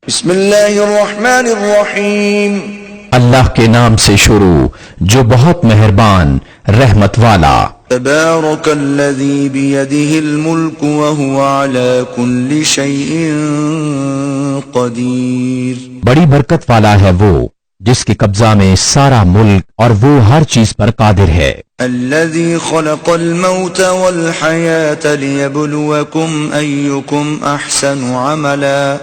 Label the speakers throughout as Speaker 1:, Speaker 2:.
Speaker 1: بسم اللہ الرحمن الرحیم،
Speaker 2: اللہ کے نام سے شروع جو بہت مہربان رحمت والا۔
Speaker 1: تبارک الذی بیدہ الملک وہو علی کل شیء قدیر۔
Speaker 2: بڑی برکت والا ہے وہ جس کے قبضہ میں سارا ملک اور وہ ہر چیز پر قادر ہے۔
Speaker 1: الذی خلق الموت والحیاة لیبلوکم ایکم احسن عملا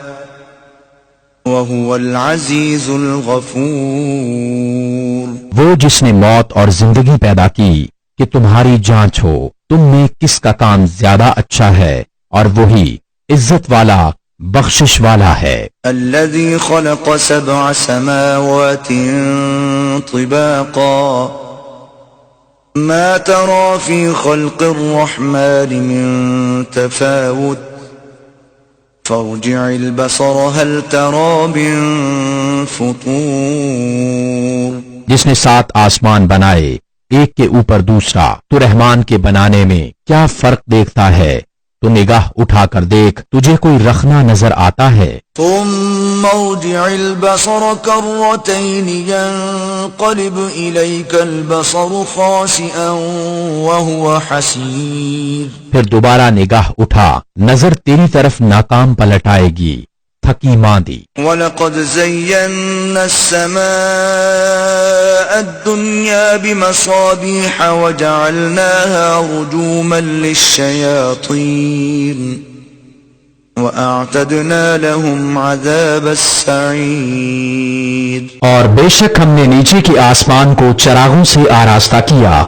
Speaker 1: وَهُوَ الْعَزِيزُ الْغَفُورُ۔
Speaker 2: وہ جس نے موت اور زندگی پیدا کی کہ تمہاری جانچ ہو تم میں کس کا کام زیادہ اچھا ہے، اور وہی عزت والا بخشش والا ہے۔
Speaker 1: الذي خلق 7 سماوات طباقا ما ترى في خلق الرحمن من تفاوت فارجع البصر هل ترى من فطور۔
Speaker 2: جس نے 7 آسمان بنائے ایک کے اوپر دوسرا، تو رحمان کے بنانے میں کیا فرق دیکھتا ہے؟ تو نگاہ اٹھا کر دیکھ تجھے کوئی رخنا نظر آتا ہے؟
Speaker 1: ثم ارجع البصر كرتين ينقلب إليك البصر خاسئا وهو حسير۔
Speaker 2: پھر دوبارہ نگاہ اٹھا، نظر تیری طرف ناکام پلٹ آئے گی، تھکی ماندی۔
Speaker 1: وَلَقَدْ زَيَّنَّا السَّمَاءَ الدُّنْيَا بِمَصَابِيحَ وَجَعَلْنَاهَا رُجُومًا لِلشَّيَاطِينِ وَأَعْتَدْنَا لَهُمْ عَذَابَ السَّعِيرِ۔
Speaker 2: اور بے شک ہم نے نیچے کے آسمان کو چراغوں سے آراستہ کیا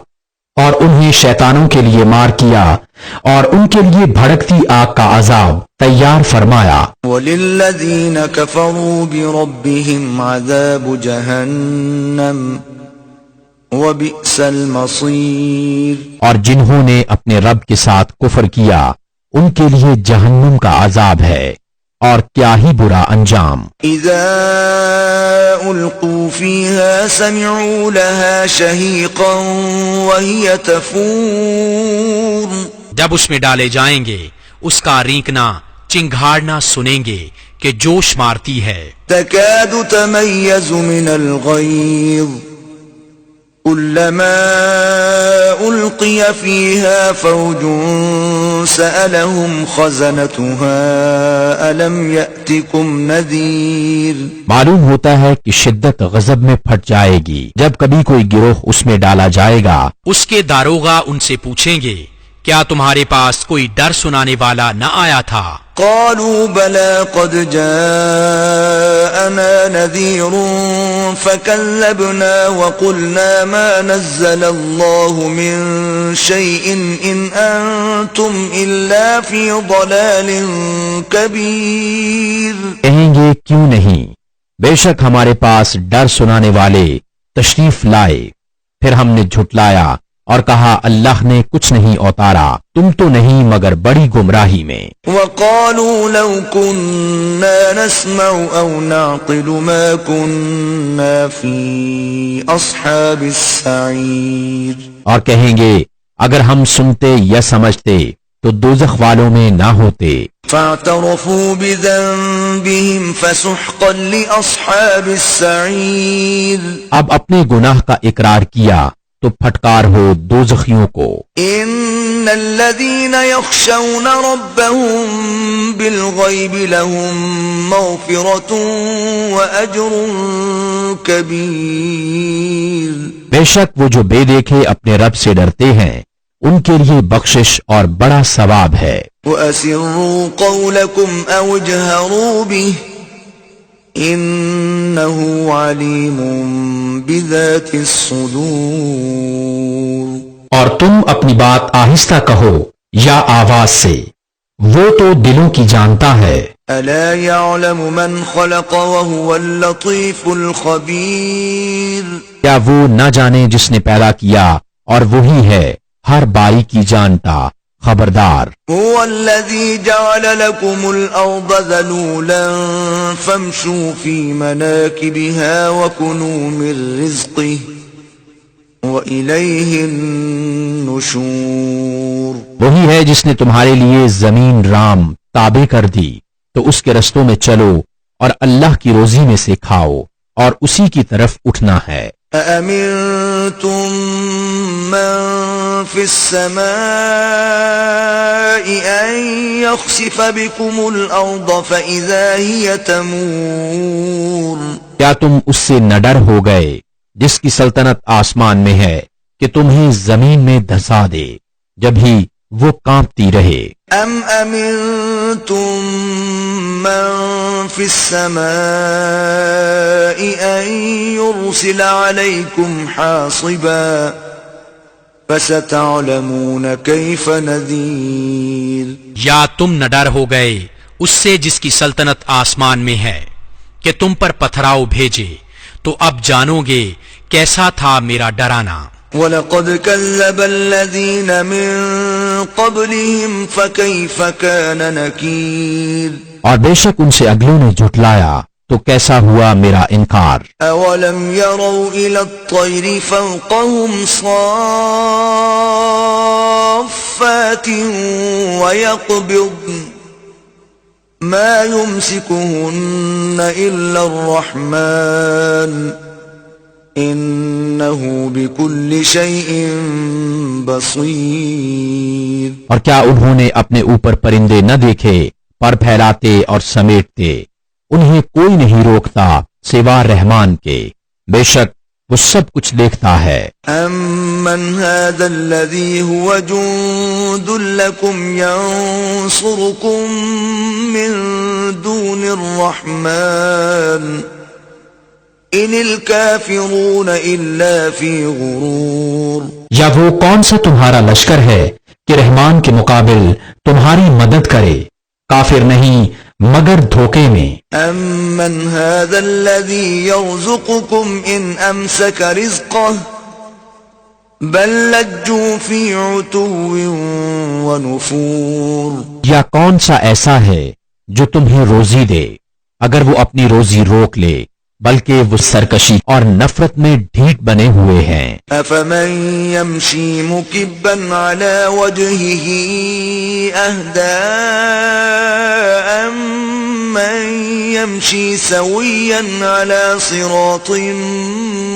Speaker 2: اور انہیں شیطانوں کے لیے مار کیا اور ان کے لیے بھڑکتی آگ کا عذاب تیار فرمایا۔
Speaker 1: وَلِلَّذِينَ كَفَرُوا بِرَبِّهِمْ عَذَابُ جَهَنَّمَ وَبِئْسَ الْمَصِيرُ۔
Speaker 2: اور جنہوں نے اپنے رب کے ساتھ کفر کیا ان کے لیے جہنم کا عذاب ہے، اور کیا ہی برا انجام۔
Speaker 1: اذا القوا فيها سمعوا لها شهيقا وهي تفور۔
Speaker 3: جب اس میں ڈالے جائیں گے اس کا رینکنا چنگھاڑنا سنیں گے کہ جوش مارتی ہے۔
Speaker 1: تكاد تميز من الغيظ كلما ألقي فيها فوج سألهم خزنتها ألم يأتكم نذير۔
Speaker 2: معلوم ہوتا ہے کہ شدت غضب میں پھٹ جائے گی جب کبھی کوئی گروہ اس میں ڈالا جائے گا۔
Speaker 3: اس کے داروغہ ان سے پوچھیں گے کیا تمہارے پاس کوئی ڈر سنانے والا نہ آیا تھا؟
Speaker 1: قالوا بلى قد جاءنا نذير فكذبنا وقلنا ما نزل الله من شيء إن أنتم إلا في ضلال كبير۔
Speaker 2: کہیں گے کیوں نہیں، بے شک ہمارے پاس ڈر سنانے والے تشریف لائے، پھر ہم نے جھٹلایا اور کہا اللہ نے کچھ نہیں اتارا، تم تو نہیں مگر بڑی گمراہی میں۔
Speaker 1: وقالوا لو كنا نسمع او نعقل ما كنا في اصحاب السعير۔
Speaker 2: اور کہیں گے اگر ہم سنتے یا سمجھتے تو دوزخ والوں میں نہ ہوتے۔
Speaker 1: فاعترفوا بذنبهم فسحقا لاصحاب السعير۔
Speaker 2: اب اپنے گناہ کا اقرار کیا تو پھٹکار ہو دوزخیوں کو۔
Speaker 1: ان الذين يخشون ربهم بالغيب لهم مغفرة واجر كبير۔
Speaker 2: بے شک وہ جو بے دیکھے اپنے رب سے ڈرتے ہیں ان کے لیے بخشش اور بڑا ثواب ہے۔
Speaker 1: واسروا قولكم او اجهروا به انه علیم بذات الصدور۔
Speaker 2: اور تم اپنی بات آہستہ کہو یا آواز سے، وہ تو دلوں کی جانتا ہے۔
Speaker 1: الا يعلم من خلق وهو اللطيف الخبير۔
Speaker 2: کیا وہ نہ جانے جس نے پیدا کیا اور وہی ہے ہر باریکی جانتا خبردار۔
Speaker 1: هو الذي جعل لكم الأرض ذلولا فامشوا في مناكبها وكلوا من رزقه وإليه النشور۔
Speaker 2: وہی ہے جس نے تمہارے لیے زمین رام تابع کر دی، تو اس کے رستوں میں چلو اور اللہ کی روزی میں سے کھاؤ اور اسی کی طرف اٹھنا ہے۔
Speaker 1: أأمنتم من في السماء أن يخسف بكم الأرض فإذا هي تمور
Speaker 2: کیا تم اس سے نہ ڈر ہو گئے جس کی سلطنت آسمان میں ہے کہ تمہیں زمین میں دھسا دے جب ہی وہ کانپتی رہے؟
Speaker 1: أم أمنتم من في السماء أن يرسل عليكم حاصبا فستعلمون كيف نذير
Speaker 3: یا تم نہ ڈر ہو گئے اس سے جس کی سلطنت آسمان میں ہے کہ تم پر پتھراؤ بھیجے، تو اب جانو گے کیسا تھا میرا ڈرانا۔
Speaker 1: وَلَقَدْ كَذَّبَ الَّذِينَ مِن قَبْلِهِمْ فَكَيْفَ كَانَ نَكِيرٌ
Speaker 2: اور بے شک ان سے اگلوں نے جھٹلایا تو کیسا ہوا میرا انکار۔
Speaker 1: أَوَلَمْ يَرَوْا إِلَى الطَّيْرِ فَوْقَهُمْ صَافَّاتٍ وَيَقْبِضْنَ مَا يُمْسِكُهُنَّ إِلَّا الرَّحْمَنُ إِنَّهُ بِكُلِّ شَيْءٍ بَصِيرٌ
Speaker 2: اور کیا انہوں نے اپنے اوپر پرندے نہ دیکھے، پر پھیلاتے اور سمیٹتے؟ انہیں کوئی نہیں روکتا سوا رحمان کے، بے شک وہ سب کچھ دیکھتا ہے۔
Speaker 1: أَمَّنْ هَذَا الَّذِي هُوَ جُندٌ لَكُمْ يَنصُرُكُم مِّن دُونِ الرَّحْمَنِ إِنِ الْكَافِرُونَ إِلَّا فِي غُرُورٍ
Speaker 2: یا وہ کون سا تمہارا لشکر ہے کہ رحمان کے مقابل تمہاری مدد کرے؟ کافر نہیں مگر دھوکے میں۔
Speaker 1: أَمَّنْ هَذَا الَّذِي يَرْزُقُكُمْ إِنْ أَمْسَكَ رِزْقَهُ بَلْ لَجُّوا فِي عُتُوٍّ وَنُفُورٍ
Speaker 2: یا کون سا ایسا ہے جو تمہیں روزی دے اگر وہ اپنی روزی روک لے، بلکہ وہ سرکشی اور نفرت میں ڈھیٹ بنے ہوئے ہیں۔
Speaker 1: أَفَمَن يَمْشِي مُكِبًّا عَلَى وَجْهِهِ أَهْدَىٰ أَمَّن يَمْشِي سَوِيًّا عَلَى صِرَاطٍ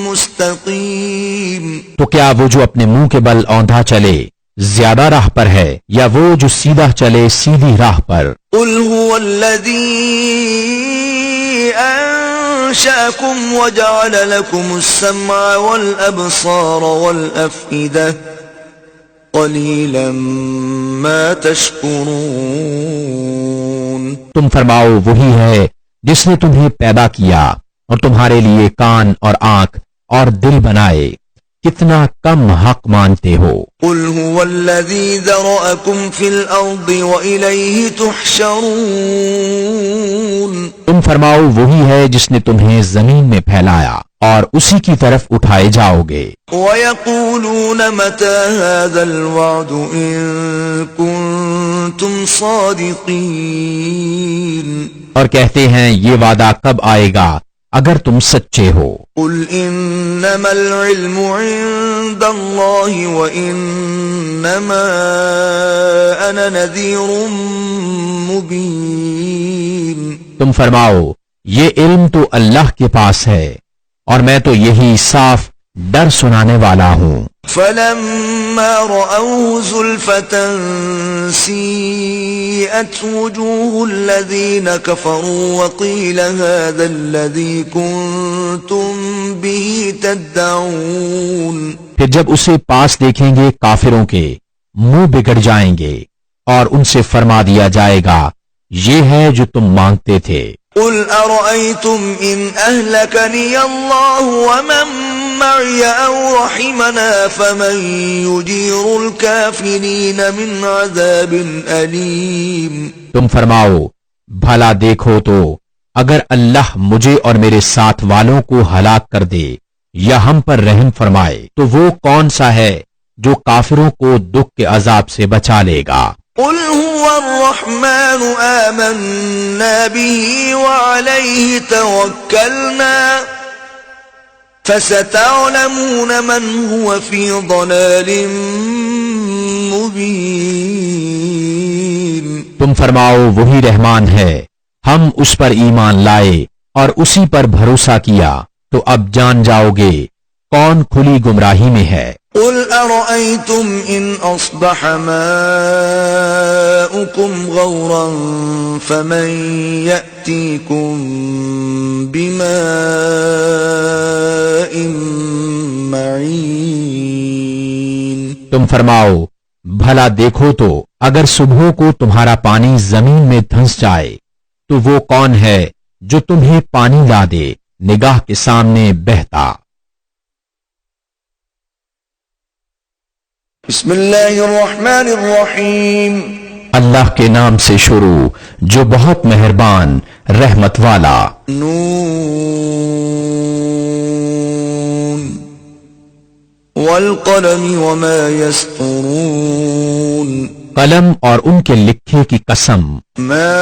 Speaker 1: مُسْتَقِيمٍ
Speaker 2: تو کیا وہ جو اپنے منہ کے بل اوندھا چلے زیادہ راہ پر ہے، یا وہ جو سیدھا چلے سیدھی راہ پر؟
Speaker 1: قُلْ هُوَ الَّذِي أَنشَأَكُمْ وَجَعَلَ لَكُمُ السَّمْعَ وَالْأَبْصَارَ وَالْأَفْئِدَةَ قَلِيلًا مَا تَشْكُرُونَ
Speaker 2: تم فرماؤ وہی ہے جس نے تمہیں پیدا کیا اور تمہارے لیے کان اور آنکھ اور دل بنائے، کتنا کم حق مانتے ہو۔
Speaker 1: قُلْ هُوَ الَّذِي ذَرَأَكُمْ فِي الْأَرْضِ وَإِلَيْهِ تُحْشَرُونَ
Speaker 2: تم فرماؤ وہی ہے جس نے تمہیں زمین میں پھیلایا اور اسی کی طرف اٹھائے جاؤ گے۔
Speaker 1: وَيَقُولُونَ مَتَى هَذَا الْوَعْدُ إِن كُنتُمْ صَادِقِينَ
Speaker 3: اور کہتے ہیں یہ وعدہ کب آئے گا اگر تم سچے ہو۔
Speaker 1: قُلْ إِنَّمَا الْعِلْمُ عِندَ اللَّهِ وَإِنَّمَا أَنَا نَذِيرٌ مُبِينٌ
Speaker 2: تم فرماؤ یہ علم تو اللہ کے پاس ہے اور میں تو یہی صاف ڈر سنانے والا ہوں۔
Speaker 1: فَلَمَّا رَأَوْهُ زُلْفَةً سِيئَتْ وُجُوهُ الَّذِينَ كَفَرُوا وَقِيلَ هَذَا الَّذِي كُنتُم بِهِ تَدَّعُونَ
Speaker 2: پھر جب اسے پاس دیکھیں گے کافروں کے منہ بگڑ جائیں گے اور ان سے فرما دیا جائے گا یہ ہے جو تم مانگتے تھے۔
Speaker 1: قُلْ أَرَأَيْتُمْ إِنْ أَهْلَكَنِيَ اللَّهُ وَمَن مَّعِيَ أَوْ رَحِمَنَا فَمَن يُجِيرُ الْكَافِرِينَ مِنْ عَذَابٍ أَلِيمٍ
Speaker 2: تم فرماؤ بھلا دیکھو تو اگر اللہ مجھے اور میرے ساتھ والوں کو ہلاک کر دے یا ہم پر رحم فرمائے تو وہ کون سا ہے جو کافروں کو دکھ کے عذاب سے بچا لے گا۔
Speaker 1: قُلْ هُوَ الرَّحْمَنُ آمَنَّا بِهِ وَعَلَيْهِ تَوَكَّلْنَا فَسَتَعْلَمُونَ مَنْ هُوَ فِي ضَلَالٍ مُبِينٍ
Speaker 2: تم فرماؤ وہی رحمان ہے، ہم اس پر ایمان لائے اور اسی پر بھروسہ کیا تو اب جان جاؤ گے کون کھلی گمراہی میں ہے۔
Speaker 1: قل أرأيتم إن أصبح ماؤكم غورا فمن يأتيكم بماء معين۔
Speaker 2: تم فرماؤ بھلا دیکھو تو اگر صبح کو تمہارا پانی زمین میں دھنس جائے تو وہ کون ہے جو تمہیں پانی لا دے نگاہ کے سامنے بہتا۔
Speaker 1: بسم اللہ الرحمن الرحیم۔
Speaker 2: اللہ کے نام سے شروع جو بہت مہربان رحمت والا۔
Speaker 1: نون والقلم وما يسطرون۔
Speaker 2: قلم اور ان کے لکھے کی قسم۔
Speaker 1: ما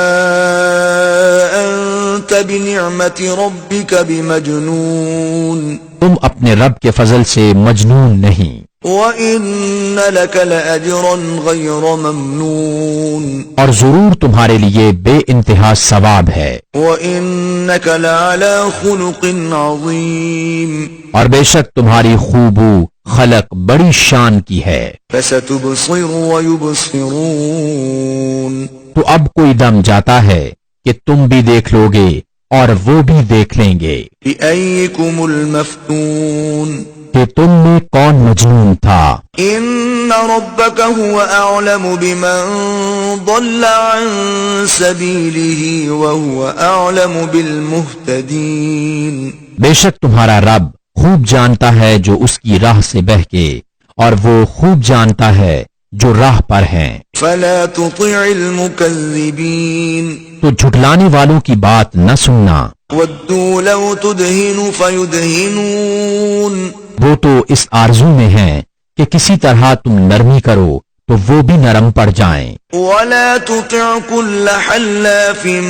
Speaker 1: انت بنعمت ربک بمجنون۔
Speaker 2: تم اپنے رب کے فضل سے مجنون نہیں۔
Speaker 1: وَإِنَّ لَكَ لَأَجْرًا غَيْرَ مَمْنُونٍ۔
Speaker 2: اور ضرور تمہارے لیے بے انتہا ثواب ہے۔
Speaker 1: وَإِنَّكَ لَعَلَى خُلُقٍ عَظِيمٍ۔ اور
Speaker 2: بے شک تمہاری خوبو خلق بڑی شان کی ہے۔
Speaker 1: فَسَتُبْصِرُ وَيُبْصِرُونَ۔
Speaker 2: تو اب کوئی دم جاتا ہے کہ تم بھی دیکھ لو گے اور وہ بھی دیکھ لیں گے
Speaker 1: بِأَيِّكُمُ الْمَفْتُونُ۔
Speaker 2: کہ تم میں کون مجنون تھا۔
Speaker 1: إِنَّ رَبَّكَ هُوَ أَعْلَمُ بِمَنْ ضَلَّ عَنْ سَبِيلِهِ وَهُوَ أَعْلَمُ بِالْمُهْتَدِينَ۔
Speaker 2: بے شک تمہارا رب خوب جانتا ہے جو اس کی راہ سے بہ کے اور وہ خوب جانتا ہے جو راہ پر ہیں۔
Speaker 1: فَلَا تُطِعِ الْمُكَذِّبِينَ۔
Speaker 2: تو جھٹلانے والوں کی بات نہ سننا۔
Speaker 1: وَدُّوا لَوْ تُدْهِنُ فَيُدْهِنُونَ۔
Speaker 2: وہ تو اس آرزو میں ہیں کہ کسی طرح تم نرمی کرو تو وہ بھی نرم پڑ جائیں۔
Speaker 1: وَلَا تُطِعْ كُلَّ حَلَّافٍ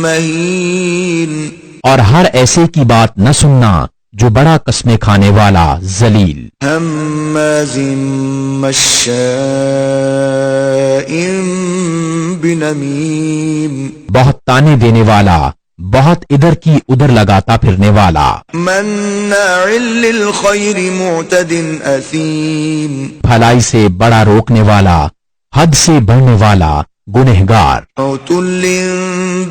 Speaker 1: مَّهِينٍ۔
Speaker 2: اور ہر ایسے کی بات نہ سننا جو بڑا قسمیں کھانے والا ذلیل۔
Speaker 1: ہَمَّازٍ مَّشَّاءٍ بِنَمِيمٍ۔
Speaker 2: بہت تانے دینے والا، بہت ادھر کی ادھر لگاتا پھرنے والا۔
Speaker 1: مَنَّاعٍ لِّلْخَيْرِ مُعْتَدٍ أَثِيمٍ۔
Speaker 2: بھلائی سے بڑا روکنے والا، حد سے بڑھنے والا، گنہگار۔
Speaker 1: عُتُلٍّ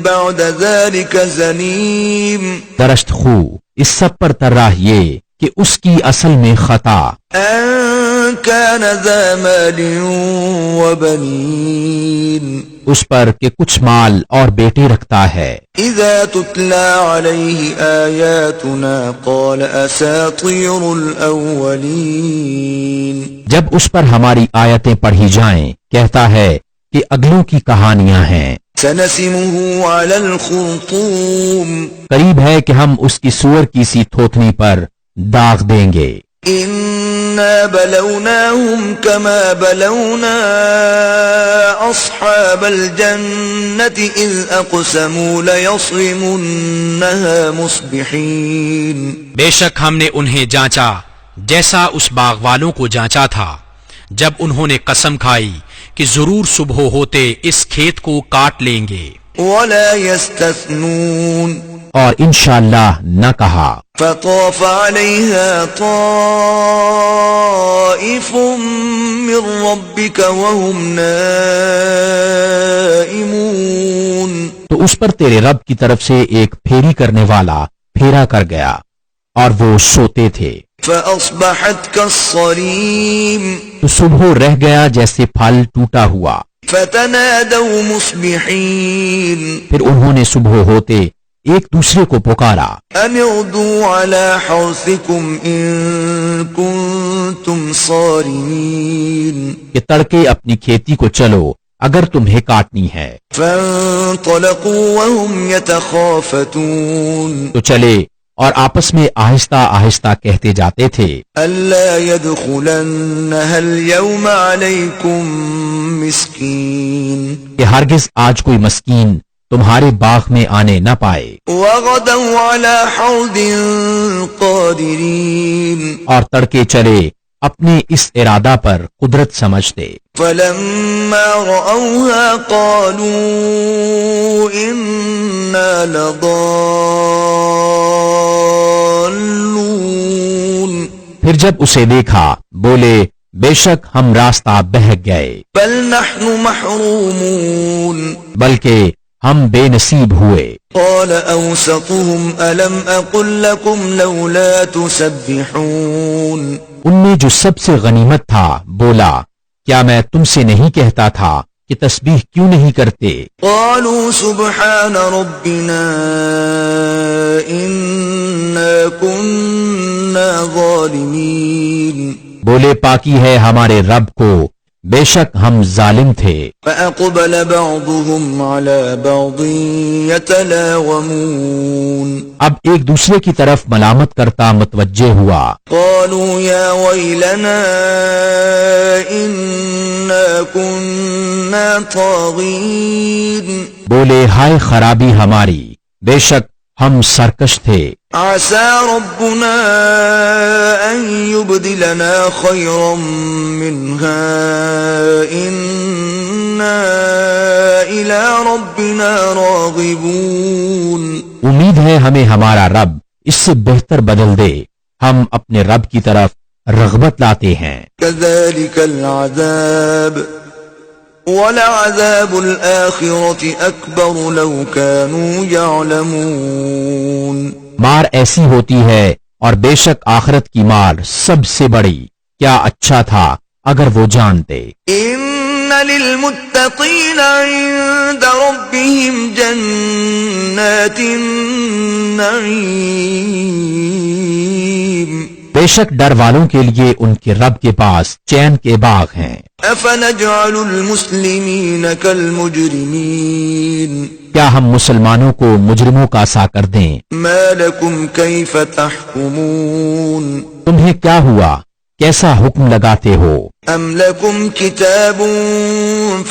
Speaker 1: بَعْدَ ذَلِكَ زَنِيمٍ۔
Speaker 2: درشت خو اس سب پر تراہ یہ کہ اس کی اصل میں خطا
Speaker 1: أَن كَانَ ذَا مَالٍ وَبَنِينَ۔
Speaker 2: اس پر کہ کچھ مال اور بیٹے رکھتا ہے۔
Speaker 1: إِذَا تُتْلَى عَلَيْهِ آيَاتُنَا قَالَ أَسَاطِيرُ الْأَوَّلِينَ۔
Speaker 2: جب اس پر ہماری آیتیں پڑھی جائیں کہتا ہے کہ اگلوں کی کہانیاں ہیں۔
Speaker 1: سَنَسِمُهُ عَلَى الْخُرْطُومِ۔
Speaker 2: قریب ہے کہ ہم اس کی سور کی سی تھوتنی پر داغ دیں گے۔
Speaker 1: إِنَّا بَلَوْنَاهُمْ كَمَا بَلَوْنَا أَصْحَابَ الْجَنَّةِ إِذْ أَقْسَمُوا لَيَصْرِمُنَّهَا مُصْبِحِينَ۔
Speaker 3: بے شک ہم نے انہیں جانچا جیسا اس باغ والوں کو جانچا تھا جب انہوں نے قسم کھائی کہ ضرور صبح ہوتے اس کھیت کو کاٹ لیں گے۔
Speaker 1: وَلَا يَسْتَثْنُونَ۔
Speaker 2: اور انشاءاللہ نہ کہا۔
Speaker 1: فَطَافَ عَلَيْهَا طَائِفٌ مِّن رَّبِّكَ وَهُمْ نَائِمُونَ۔
Speaker 2: تو اس پر تیرے رب کی طرف سے ایک پھیری کرنے والا پھیرا کر گیا اور وہ سوتے تھے۔
Speaker 1: فَأَصْبَحَتْ كَالصَّرِيمِ۔
Speaker 2: تو صبح رہ گیا جیسے پھل ٹوٹا ہوا۔
Speaker 1: فَتَنَادَوْا مُصْبِحِينَ۔
Speaker 2: پھر انہوں نے صبح ہوتے ایک دوسرے کو پکارا۔
Speaker 1: أَنِ اغْدُوا عَلَى حَرْثِكُمْ إِن كُنتُمْ صَارِمِينَ۔
Speaker 2: کہ تڑکے اپنی کھیتی کو چلو اگر تمہیں کاٹنی ہے۔
Speaker 1: فَانطَلَقُوا وَهُمْ يَتَخَافَتُونَ۔
Speaker 2: تو چلے اور آپس میں آہستہ آہستہ کہتے جاتے تھے
Speaker 1: أَلَّا يَدْخُلَنَّهَا الْيَوْمَ عَلَيْكُمْ مِسْكِينٌ۔
Speaker 2: کہ ہرگز آج کوئی مسکین تمہارے باغ میں آنے نہ پائے۔
Speaker 1: وَغَدَوْا عَلَى حَرْدٍ قَادِرِينَ۔
Speaker 2: اور تڑکے چلے اپنے اس ارادہ پر قدرت سمجھتے۔
Speaker 1: فلما رأوها قالوا إنا لضالون،
Speaker 2: پھر جب اسے دیکھا بولے بے شک ہم راستہ بہک گئے،
Speaker 1: بل نحن محرومون،
Speaker 2: بلکہ ہم بے نصیب ہوئے۔
Speaker 1: قال أوسطهم ألم أقل لكم لولا تسبحون،
Speaker 2: ان میں جو سب سے غنیمت تھا بولا کیا میں تم سے نہیں کہتا تھا کہ تسبیح کیوں نہیں کرتے؟
Speaker 1: قالوا سبحان ربنا إنا كنا ظالمين،
Speaker 2: بولے پاکی ہے ہمارے رب کو، بے شک ہم ظالم تھے۔
Speaker 1: فأقبل بعضهم على بعض يتلاومون،
Speaker 2: اب ایک دوسرے کی طرف ملامت کرتا متوجہ ہوا۔
Speaker 1: قالوا يا ويلنا إنا كنا طاغين،
Speaker 2: بولے ہائے خرابی ہماری، بے شک ہم سرکش تھے۔
Speaker 1: عسى ربنا أن يبدلنا خيرا منها إنا إلى ربنا راغبون،
Speaker 2: امید ہے ہمیں ہمارا رب اس سے بہتر بدل دے، ہم اپنے رب کی طرف رغبت لاتے ہیں۔
Speaker 1: كذلك العذاب ولعذاب الآخرة أكبر لو كانوا يعلمون،
Speaker 2: مار ایسی ہوتی ہے اور بے شک آخرت کی مار سب سے بڑی، کیا اچھا تھا اگر وہ جانتے۔
Speaker 1: إن للمتقين عند ربهم جنات النعيم،
Speaker 2: بے شک ڈر والوں کے لیے ان کے رب کے پاس چین کے باغ ہیں۔
Speaker 1: أفنجعل المسلمين كالمجرمين،
Speaker 2: کیا ہم مسلمانوں کو مجرموں کا سا کر دیں؟
Speaker 1: ما لكم كيف تحكمون،
Speaker 2: تمہیں کیا ہوا، کیسا حکم لگاتے ہو؟
Speaker 1: أم لكم كتاب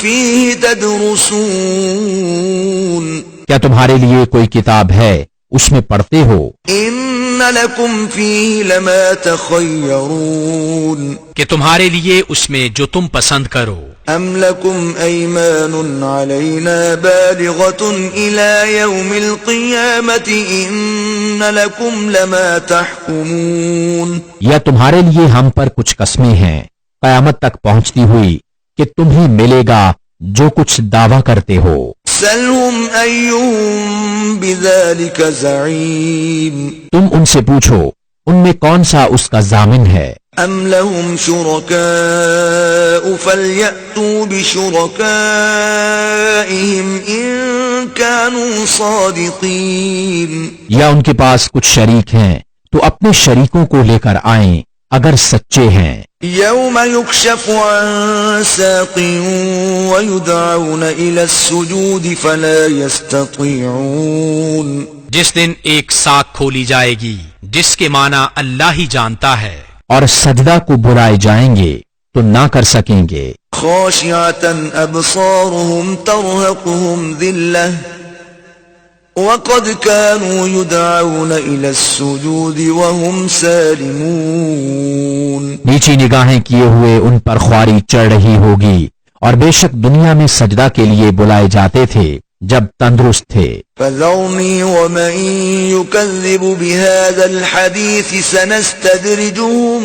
Speaker 1: فيه تدرسون،
Speaker 2: کیا تمہارے لیے کوئی کتاب ہے اس میں پڑھتے ہو؟
Speaker 1: إن لكم فيه لما تخيرون،
Speaker 3: کہ تمہارے لیے اس میں جو تم پسند کرو۔
Speaker 1: أم لكم أيمان علينا بالغة إلى يوم القيامة إن لكم لما تحكمون،
Speaker 2: یا تمہارے لیے ہم پر کچھ قسمیں ہیں قیامت تک پہنچتی ہوئی کہ تمہیں ملے گا جو کچھ دعویٰ کرتے ہو۔
Speaker 1: سلهم أيهم بذلك زعيم،
Speaker 2: تم ان سے پوچھو ان میں کون سا اس کا ضامن ہے۔
Speaker 1: أم لهم شركاء فليأتوا بشركائهم إن كانوا صادقين،
Speaker 2: یا ان کے پاس کچھ شریک ہیں تو اپنے شریکوں کو لے کر آئیں اگر سچے ہیں۔
Speaker 1: يوم يكشف عن ساق ويدعون إلى السجود فلا يستطيعون،
Speaker 3: جس دن ایک ساکھ کھولی جائے گی جس کے معنی اللہ ہی جانتا ہے،
Speaker 2: اور سجدہ کو بلائے جائیں گے تو نہ کر سکیں گے۔
Speaker 1: خاشعة أبصارهم ترهقهم ذلة وقد كانوا يدعون إلى السجود وهم سالمون،
Speaker 2: نیچی نگاہیں کیے ہوئے ان پر خواری چڑھ رہی ہوگی، اور بے شک دنیا میں سجدہ کے لیے بلائے جاتے تھے جب تندرست تھے۔
Speaker 1: فذرني ومن يكذب بهذا الحديث سنستدرجهم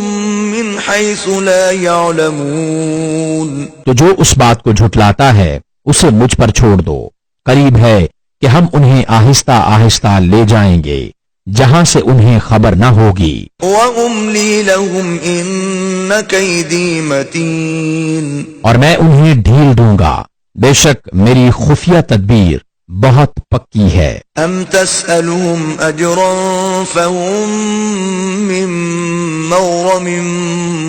Speaker 1: من حيث لا يعلمون،
Speaker 2: تو جو اس بات کو جھٹلاتا ہے اسے مجھ پر چھوڑ دو، قریب ہے کہ ہم انہیں آہستہ آہستہ لے جائیں گے جہاں سے انہیں خبر نہ ہوگی۔
Speaker 1: وأملي لهم إن كيدي متين،
Speaker 2: اور میں انہیں ڈھیل دوں گا، بے شک میری خفیہ تدبیر بہت پکی ہے۔
Speaker 1: أم تسألهم أجرا فهم من مغرم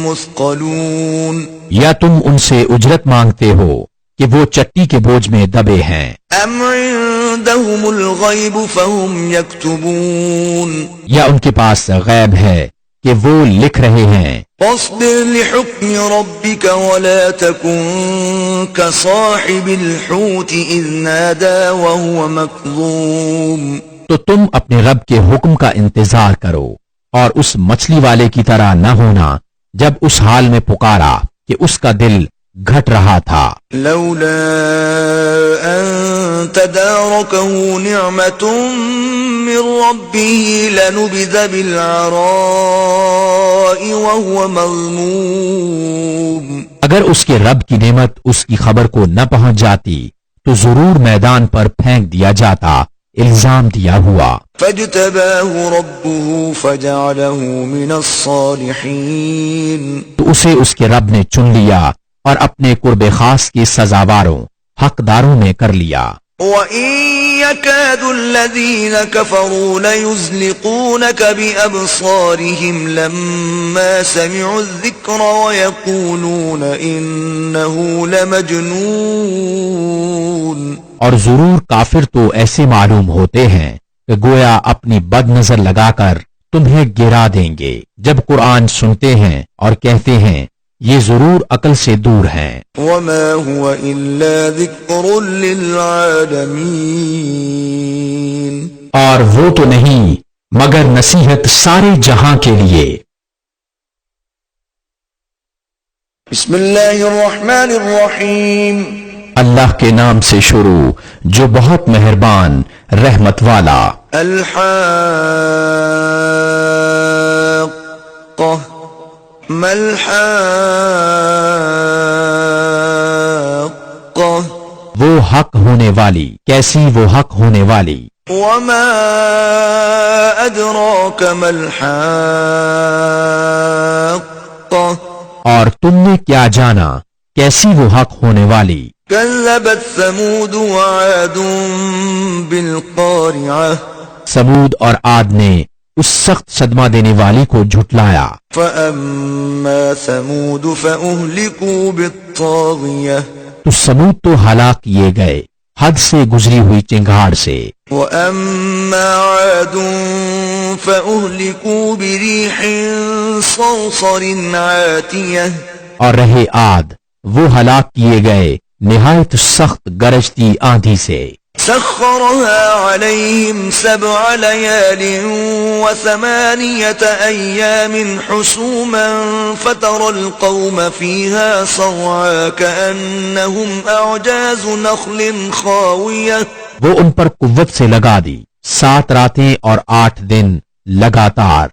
Speaker 1: مثقلون،
Speaker 2: یا تم ان سے اجرت مانگتے ہو کہ وہ چٹی کے بوجھ میں دبے ہیں؟
Speaker 1: أم عندهم الغيب فهم يكتبون،
Speaker 2: یا ان کے پاس غیب ہے کہ وہ لکھ رہے ہیں؟
Speaker 1: فاصبر لحكم ربك ولا تكن كصاحب الحوت إذ نادى وهو مكظوم،
Speaker 2: تو تم اپنے رب کے حکم کا انتظار کرو اور اس مچھلی والے کی طرح نہ ہونا جب اس حال میں پکارا کہ اس کا دل گھٹ رہا تھا.
Speaker 1: لولا ان تداركه نعمة من ربه لنبذ بالعراء وهو مذموم.
Speaker 2: اگر اس کے رب کی نعمت اس کی خبر کو نہ پہنچ جاتی تو ضرور میدان پر پھینک دیا جاتا، الزام دیا ہوا.
Speaker 1: فاجتباه ربه فجعله من الصالحين.
Speaker 2: تو اسے اس کے رب نے چن لیا اور اپنے قرب خاص کے سزاواروں حقداروں میں کر لیا.
Speaker 1: وَإِن يَكَادُ الَّذِينَ كَفَرُوا لَيُزْلِقُونَكَ بِأَبْصَارِهِمْ لَمَّا سَمِعُوا الذِّكْرَ وَيَقُولُونَ إِنَّهُ لَمَجْنُونٌ.
Speaker 2: اور ضرور کافر تو ایسے معلوم ہوتے ہیں کہ گویا اپنی بد نظر لگا کر تمہیں گرا دیں گے جب قرآن سنتے ہیں اور کہتے ہیں یہ ضرور عقل سے دور ہیں.
Speaker 1: وَمَا هُوَ إِلَّا ذِكْرٌ لِّلْعَالَمِينَ.
Speaker 2: اور وہ تو نہیں مگر نصیحت سارے جہاں کے لیے.
Speaker 1: بسم اللہ الرحمن الرحیم.
Speaker 2: اللہ کے نام سے شروع جو بہت مہربان رحمت والا.
Speaker 1: الحاقہ ما الحاقہ.
Speaker 2: وہ حق ہونے والی، کیسی وہ حق ہونے والی.
Speaker 1: وما ادراک ما الحاقہ.
Speaker 2: اور تم نے کیا جانا کیسی وہ حق ہونے والی.
Speaker 1: كذبت ثمود وعاد بالقارعة.
Speaker 2: سمود اور عاد نے اس سخت صدمہ دینے والی کو جھٹلایا.
Speaker 1: فأما ثمود فأهلكوا بالطاغية.
Speaker 2: تو سمود تو ہلاک کیے گئے حد سے گزری ہوئی چنگاڑ سے.
Speaker 1: وأما عاد فأهلكوا بريح صرصر عاتية.
Speaker 2: اور رہے عاد وہ ہلاک کیے گئے نہایت سخت گرجتی آندھی سے.
Speaker 1: سخرها عليهم 7 ليال و8 أيام حسوما فترى القوم فيها صرعا كأنهم أعجاز نخل خاوية.
Speaker 2: وہ ان پر قوت سے لگا دی 7 راتیں اور 8 دن لگاتار،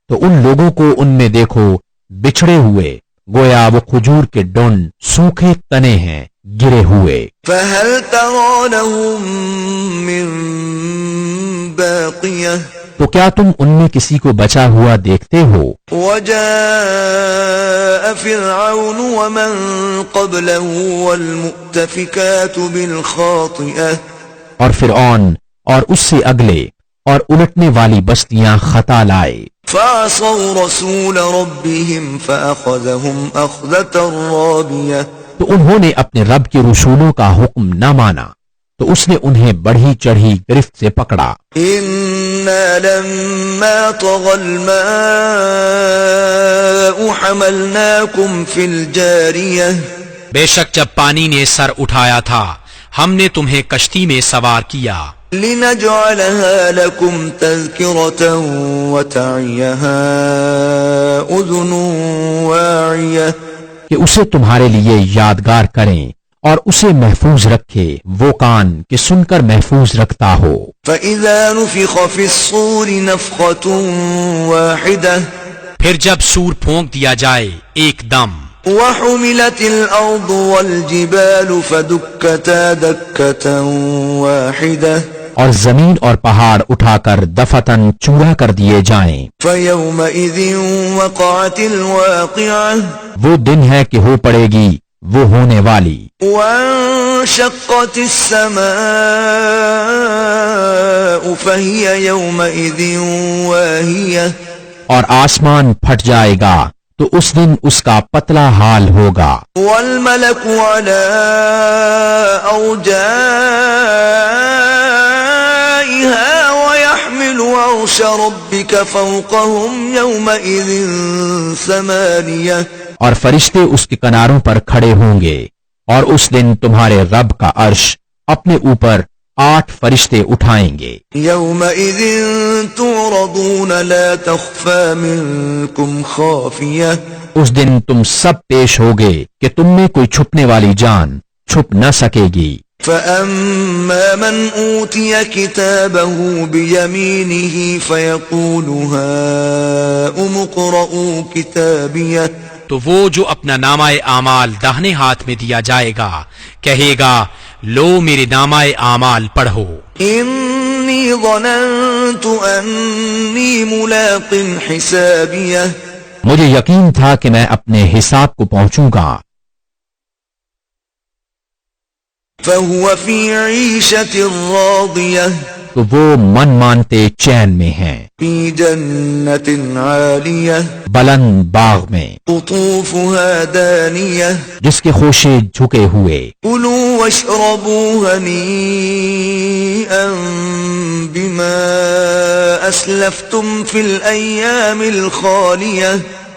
Speaker 2: تو ان لوگوں کو ان میں دیکھو بچھڑے ہوئے گویا وہ کھجور کے ڈونڈ سوکھے تنے ہیں گرے ہوئے.
Speaker 1: فهل ترى لهم من باقية.
Speaker 2: تو کیا تم ان میں کسی کو بچا ہوا دیکھتے ہو.
Speaker 1: وجاء فرعون ومن قبله والمؤتفكات بالخاطئة.
Speaker 2: اور فرعون اور اس سے اگلے اور الٹنے والی بستیاں خطا لائے.
Speaker 1: فعصوا رسول ربهم فأخذهم أخذة رابية.
Speaker 2: تو انہوں نے اپنے رب کے رسولوں کا حکم نہ مانا تو اس نے انہیں بڑھی چڑھی گرفت سے پکڑا.
Speaker 1: إنا لما طغى الماء حملناكم في الجارية.
Speaker 3: بے شک جب پانی نے سر اٹھایا تھا ہم نے تمہیں کشتی میں سوار کیا.
Speaker 1: لنجعلها لكم تذكرة وتعيها أذن واعية.
Speaker 2: کہ اسے تمہارے لیے یادگار کریں اور اسے محفوظ رکھے وہ کان کہ سن کر محفوظ رکھتا ہو.
Speaker 1: فإذا نفخ في الصور نفخة واحدة.
Speaker 3: پھر جب سور پھونک دیا جائے ایک دم.
Speaker 1: وحملت الأرض والجبال فدكتا دكة واحدة.
Speaker 2: اور زمین اور پہاڑ اٹھا کر دفتن چورا کر دیے جائیں.
Speaker 1: فيومئذ وقعت الواقعة.
Speaker 2: وہ دن ہے کہ ہو پڑے گی وہ ہونے والی.
Speaker 1: وانشقت السماء فهي يومئذ واهية. اور
Speaker 2: آسمان پھٹ جائے گا تو اس دن اس کا پتلا حال ہوگا.
Speaker 1: والملك على أرجائها ويحمل عرش ربك فوقهم يومئذ 8.
Speaker 2: اور فرشتے اس کے کناروں پر کھڑے ہوں گے اور اس دن تمہارے رب کا عرش اپنے اوپر 8 فرشتے اٹھائیں گے۔
Speaker 1: يومئذ تعرضون لا تخفى منكم خافية
Speaker 2: اس دن تم سب پیش ہوگے کہ تم میں کوئی چھپنے والی جان چھپ نہ سکے گی۔
Speaker 1: فأما من أوتي كتابه بيمينه فيقول هاؤم اقرءوا كتابيه
Speaker 3: تو وہ جو اپنا نامہ اعمال داہنے ہاتھ میں دیا جائے گا کہے گا لو میرے نامہ اعمال پڑھو،
Speaker 1: إني ظننت أني ملاق حسابيه
Speaker 2: مجھے یقین تھا کہ میں اپنے حساب کو پہنچوں گا۔
Speaker 1: فهو في عيشة راضية
Speaker 2: تو وہ من مانتے چین میں ہیں،
Speaker 1: في جنة عالية
Speaker 2: بلند باغ میں
Speaker 1: قطوفها دانية
Speaker 2: جس کے خوشے جھکے ہوئے۔
Speaker 1: كلوا واشربوا هنيئا بما أسلفتم في الأيام الخالية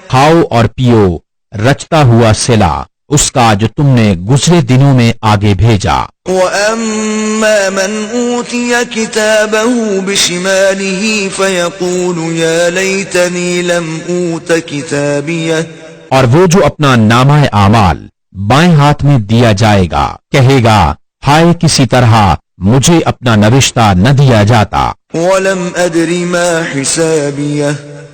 Speaker 2: کھاؤ اور پیو رچتا ہوا صلہ اس کا جو تم نے گزرے دنوں میں آگے بھیجا۔
Speaker 1: وأما من أوتي كتابه بشماله فيقول يا ليتني لم أوت كتابيه
Speaker 2: اور وہ جو اپنا نامہ اعمال بائیں ہاتھ میں دیا جائے گا کہے گا ہائے کسی طرح مجھے اپنا نوشتہ نہ دیا جاتا،
Speaker 1: ولم أدر ما حسابيه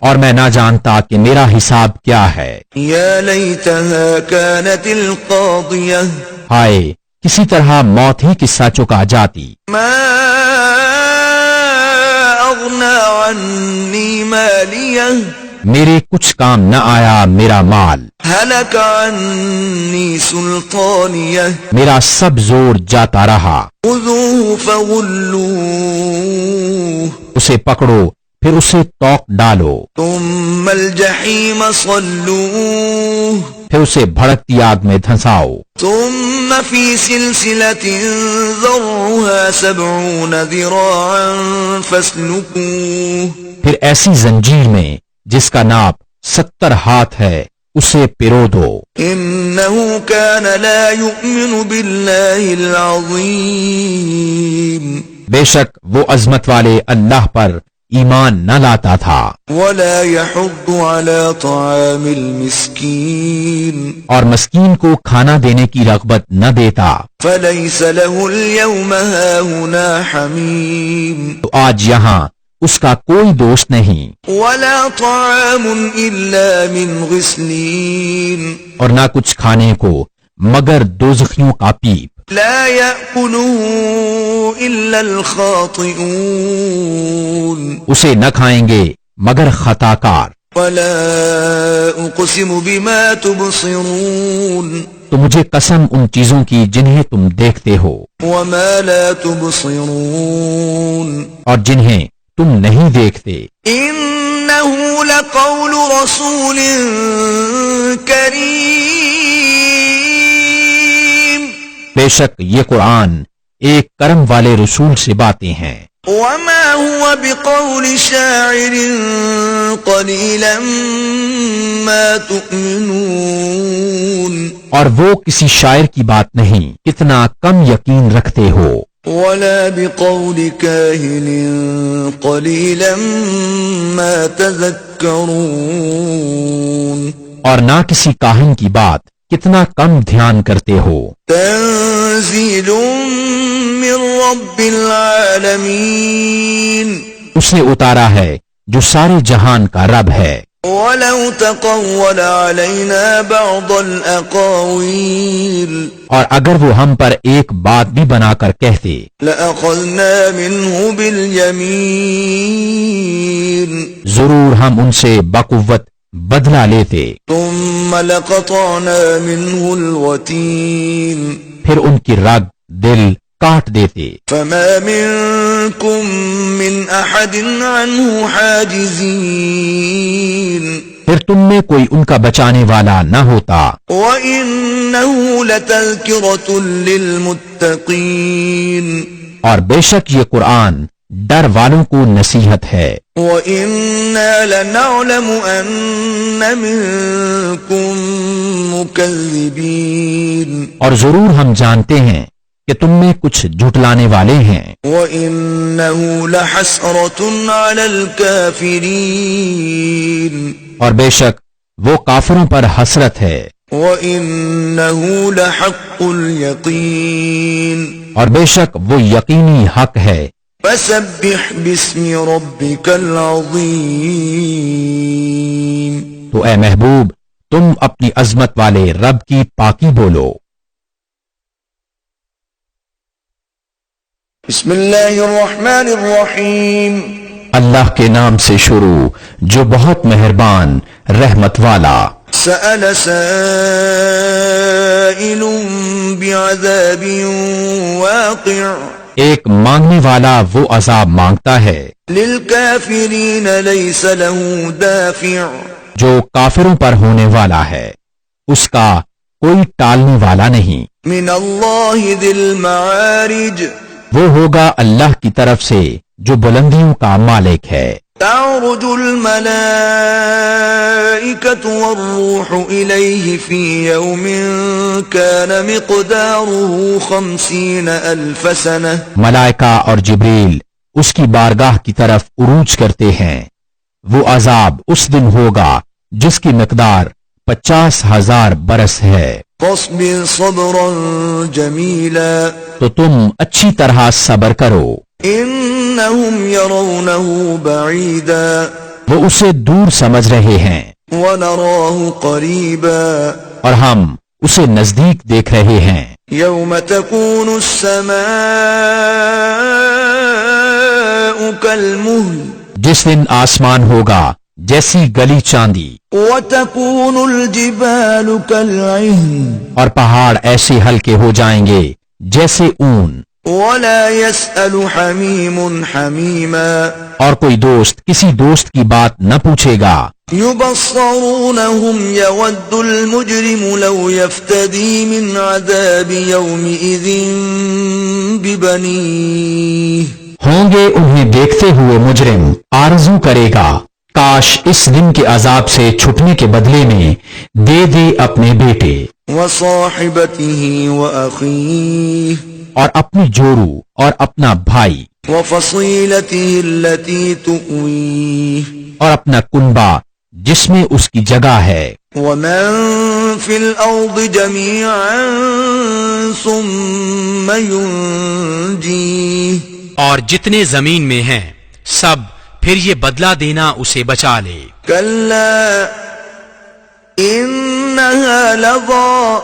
Speaker 2: اور میں نہ جانتا کہ میرا حساب کیا ہے۔
Speaker 1: يا ليتها كانت القاضية
Speaker 2: ہائے کسی طرح موت ہی قصہ چکا جاتی۔
Speaker 1: ما أغنى عني ماليه
Speaker 2: میرے کچھ کام نہ آیا میرا مال،
Speaker 1: هلك عني سلطانيه
Speaker 2: میرا سب زور جاتا رہا۔
Speaker 1: خذوه فغلوه
Speaker 2: اسے پکڑو پھر اسے توق ڈالو،
Speaker 1: ثم الجحيم صلوه
Speaker 2: پھر اسے بھڑکتی آگ میں دھنساؤ،
Speaker 1: ثم في سلسلة ذرعها 70 ذراعا فاسلكوه
Speaker 2: پھر ایسی زنجیر میں جس کا ناپ 70 ہاتھ ہے اسے پرو دو۔
Speaker 1: إنه كان لا يؤمن بالله العظيم
Speaker 2: بے شک وہ عظمت والے اللہ پر ایمان نہ لاتا تھا،
Speaker 1: ولا يحض على طعام المسكين
Speaker 2: اور مسکین کو کھانا دینے کی رغبت نہ دیتا،
Speaker 1: فليس له اليوم هاهنا حميم
Speaker 2: تو آج یہاں اس کا کوئی دوست نہیں،
Speaker 1: ولا طعام إلا من غسلين
Speaker 2: اور نہ کچھ کھانے کو مگر دوزخیوں کا پیپ،
Speaker 1: لا يأكله إلا الخاطئون
Speaker 2: اسے نہ کھائیں گے مگر خطا کار۔
Speaker 1: ولا أقسم بما تبصرون
Speaker 2: تو مجھے قسم ان چیزوں کی جنہیں تم دیکھتے ہو
Speaker 1: وما لا تبصرون
Speaker 2: اور جنہیں تم نہیں دیکھتے۔
Speaker 1: إنه لقول رسول كريم
Speaker 2: بے شک یہ قرآن ایک کرم والے رسول سے باتیں ہیں،
Speaker 1: وما هو بقول شاعر قليلا ما تؤمنون
Speaker 2: اور وہ کسی شاعر کی بات نہیں کتنا کم یقین رکھتے ہو،
Speaker 1: ولا بقول كاهن قليلا ما تذكرون
Speaker 2: اور نہ کسی کاہن کی بات کتنا کم دھیان کرتے ہو۔
Speaker 1: تنزيل من رب العالمين
Speaker 2: اس نے اتارا ہے جو سارے جہان کا رب ہے،
Speaker 1: ولو تقول علينا بعض الأقاويل
Speaker 2: اور اگر وہ ہم پر ایک بات بھی بنا کر کہتے
Speaker 1: لأخذنا منه باليمين
Speaker 2: ضرور ہم ان سے بقوت بدلہ لیتے،
Speaker 1: ثم لقطعنا منه الوتين
Speaker 2: پھر ان کی رگ دل کاٹ دیتے،
Speaker 1: فما منكم من أحد عنه حاجزين
Speaker 2: پھر تم میں کوئی ان کا بچانے والا نہ ہوتا،
Speaker 1: وإنه لتذكرة للمتقين
Speaker 2: اور بے شک یہ قرآن ڈر والوں کو نصیحت ہے،
Speaker 1: وَإِنَّا لَنَعْلَمُ أَنَّ مِنكُم مُكَذِّبِينَ
Speaker 2: اور ضرور ہم جانتے ہیں کہ تم میں کچھ جھٹلانے والے ہیں۔
Speaker 1: وَإِنَّهُ لَحَسْرَةٌ عَلَى الْكَافِرِينَ
Speaker 2: اور بے شک وہ کافروں پر حسرت ہے۔
Speaker 1: وَإِنَّهُ لَحَقُّ الْيَقِينِ
Speaker 2: اور بے شک وہ یقینی حق ہے۔
Speaker 1: فَسَبِّحْ بِاسْمِ رَبِّكَ الْعَظِيمِ
Speaker 2: تو اے محبوب تم اپنی عظمت والے رب کی پاکی بولو۔
Speaker 1: بسم اللہ الرحمن الرحیم
Speaker 2: اللہ کے نام سے شروع جو بہت مہربان رحمت والا۔
Speaker 1: سأل سائل بعذاب واقع
Speaker 2: ایک مانگنے والا وہ عذاب مانگتا ہے
Speaker 1: للکافرین لیس له دافع
Speaker 2: جو کافروں پر ہونے والا ہے، اس کا کوئی ٹالنے والا نہیں۔
Speaker 1: من اللہ ذی المعارج
Speaker 2: وہ ہوگا اللہ کی طرف سے جو بلندیوں کا مالک ہے۔
Speaker 1: تعرج الملائکة والروح الیہ فی یوم کان مقداره 50,000 سنة
Speaker 2: ملائکہ اور جبریل اس کی بارگاہ کی طرف عروج کرتے ہیں، وہ عذاب اس دن ہوگا جس کی مقدار 50,000 برس ہے۔
Speaker 1: فاصبر صبرا جمیلا
Speaker 2: تو تم اچھی طرح صبر کرو،
Speaker 1: انہم یرونہ بعیدا
Speaker 2: وہ اسے دور سمجھ رہے ہیں
Speaker 1: ونراہ قریبا
Speaker 2: اور ہم اسے نزدیک دیکھ رہے ہیں۔
Speaker 1: یوم تکون السماء کالمہل
Speaker 2: جس دن آسمان ہوگا جیسی گلی چاندی،
Speaker 1: وتکون الجبال کالعہن
Speaker 2: اور پہاڑ ایسے ہلکے ہو جائیں گے جیسے اون،
Speaker 1: ولا يسأل حمیم حمیما
Speaker 2: اور کوئی دوست کسی دوست کی بات نہ پوچھے گا۔
Speaker 1: يبصرونهم يود المجرم لو يفتدي من عذاب يومئذ ببنيه
Speaker 2: ہوں گے انہیں دیکھتے ہوئے مجرم آرزو کرے گا کاش اس دن کے عذاب سے چھٹنے کے بدلے میں دے دے اپنے بیٹے
Speaker 1: وصاحبته وأخيه
Speaker 2: اور اپنی جورو اور اپنا بھائی
Speaker 1: وفصيلته التي تؤويه
Speaker 2: اور اپنا کنبا جس میں اس کی جگہ ہے،
Speaker 1: ومن في الأرض جميعا ثم ينجيه
Speaker 3: اور جتنے زمین میں ہیں سب پھر یہ بدلہ دینا اسے بچا لے۔
Speaker 1: كلا إنها لظى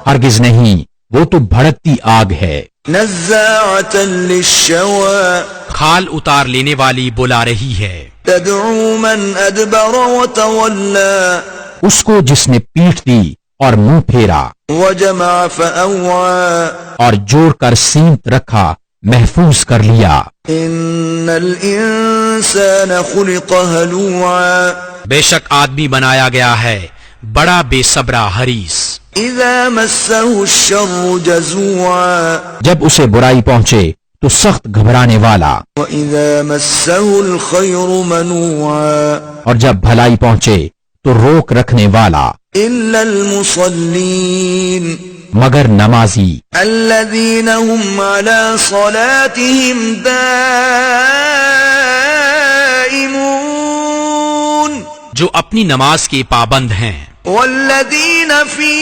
Speaker 2: ہرگز نہیں، وہ تو بھڑکتی آگ ہے،
Speaker 1: نزاعة للشوى
Speaker 3: کھال اتار لینے والی بلا رہی ہے۔
Speaker 1: تدعو من أدبر وتولى
Speaker 2: اس کو جس نے پیٹھ دی اور منہ پھیرا
Speaker 1: وجمع فأوعى
Speaker 2: اور جوڑ کر سینت رکھا، محفوظ کر لیا۔
Speaker 1: إن الإنسان خلق هلوعا
Speaker 3: بے شک آدمی بنایا گیا ہے بڑا بے صبرا حریص،
Speaker 1: إذا مسه الشر جزوعا
Speaker 2: جب اسے برائی پہنچے تو سخت گھبرانے والا،
Speaker 1: وإذا مسه الخير منوعا
Speaker 2: اور جب بھلائی پہنچے تو روک رکھنے والا،
Speaker 1: إلا المصلين
Speaker 2: مگر نمازی
Speaker 1: الذين هم على صلاتهم دائمون
Speaker 3: جو اپنی نماز کے پابند ہیں،
Speaker 1: والذين في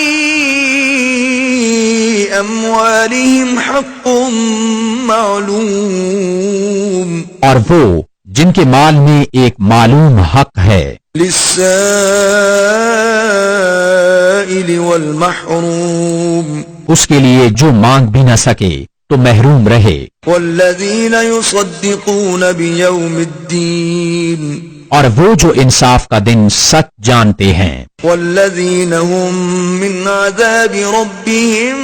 Speaker 1: أموالهم حق معلوم
Speaker 2: اور وہ جن کے مال میں ایک معلوم حق ہے،
Speaker 1: للسائل والمحروم
Speaker 2: اس کے لیے جو مانگ بھی نہ سکے تو محروم رہے،
Speaker 1: والذين يصدقون بيوم الدين
Speaker 2: اور وہ جو انصاف کا دن سچ جانتے ہیں،
Speaker 1: والذين هم من عذاب ربهم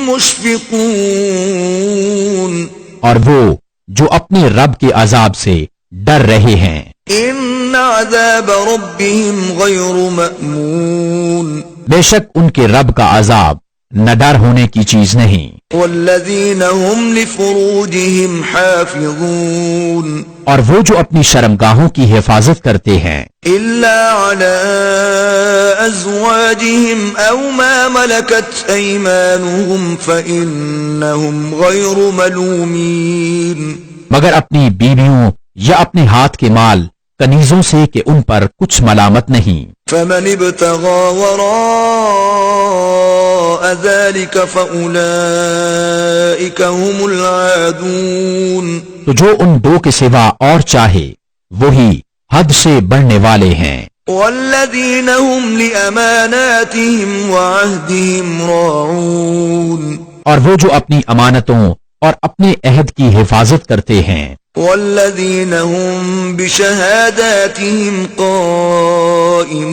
Speaker 1: مشفقون
Speaker 2: اور وہ جو اپنے رب کے عذاب سے ڈر رہے ہیں۔
Speaker 1: ان عذاب ربهم غیر مأمون
Speaker 2: بے شک ان کے رب کا عذاب نہ ڈر ہونے کی چیز نہیں.
Speaker 1: والذین هم لفروجهم حافظون
Speaker 2: اور وہ جو اپنی شرمگاہوں کی حفاظت کرتے ہیں
Speaker 1: إلا على أزواجهم أو ما ملكت أيمانهم فإنهم غير ملومين
Speaker 2: مگر اپنی بیویوں یا اپنے ہاتھ کے مال کنیزوں سے کہ ان پر کچھ ملامت نہیں.
Speaker 1: فمن ابتغى وراء ذلك فأولئك هم العادون
Speaker 2: تو جو ان دو کے سوا اور چاہے وہی حد سے بڑھنے والے ہیں.
Speaker 1: والذین هم لأماناتهم وعهدهم راعون
Speaker 2: اور وہ جو اپنی امانتوں اور اپنے عہد کی حفاظت کرتے ہیں.
Speaker 1: والذین هم بشہاداتهم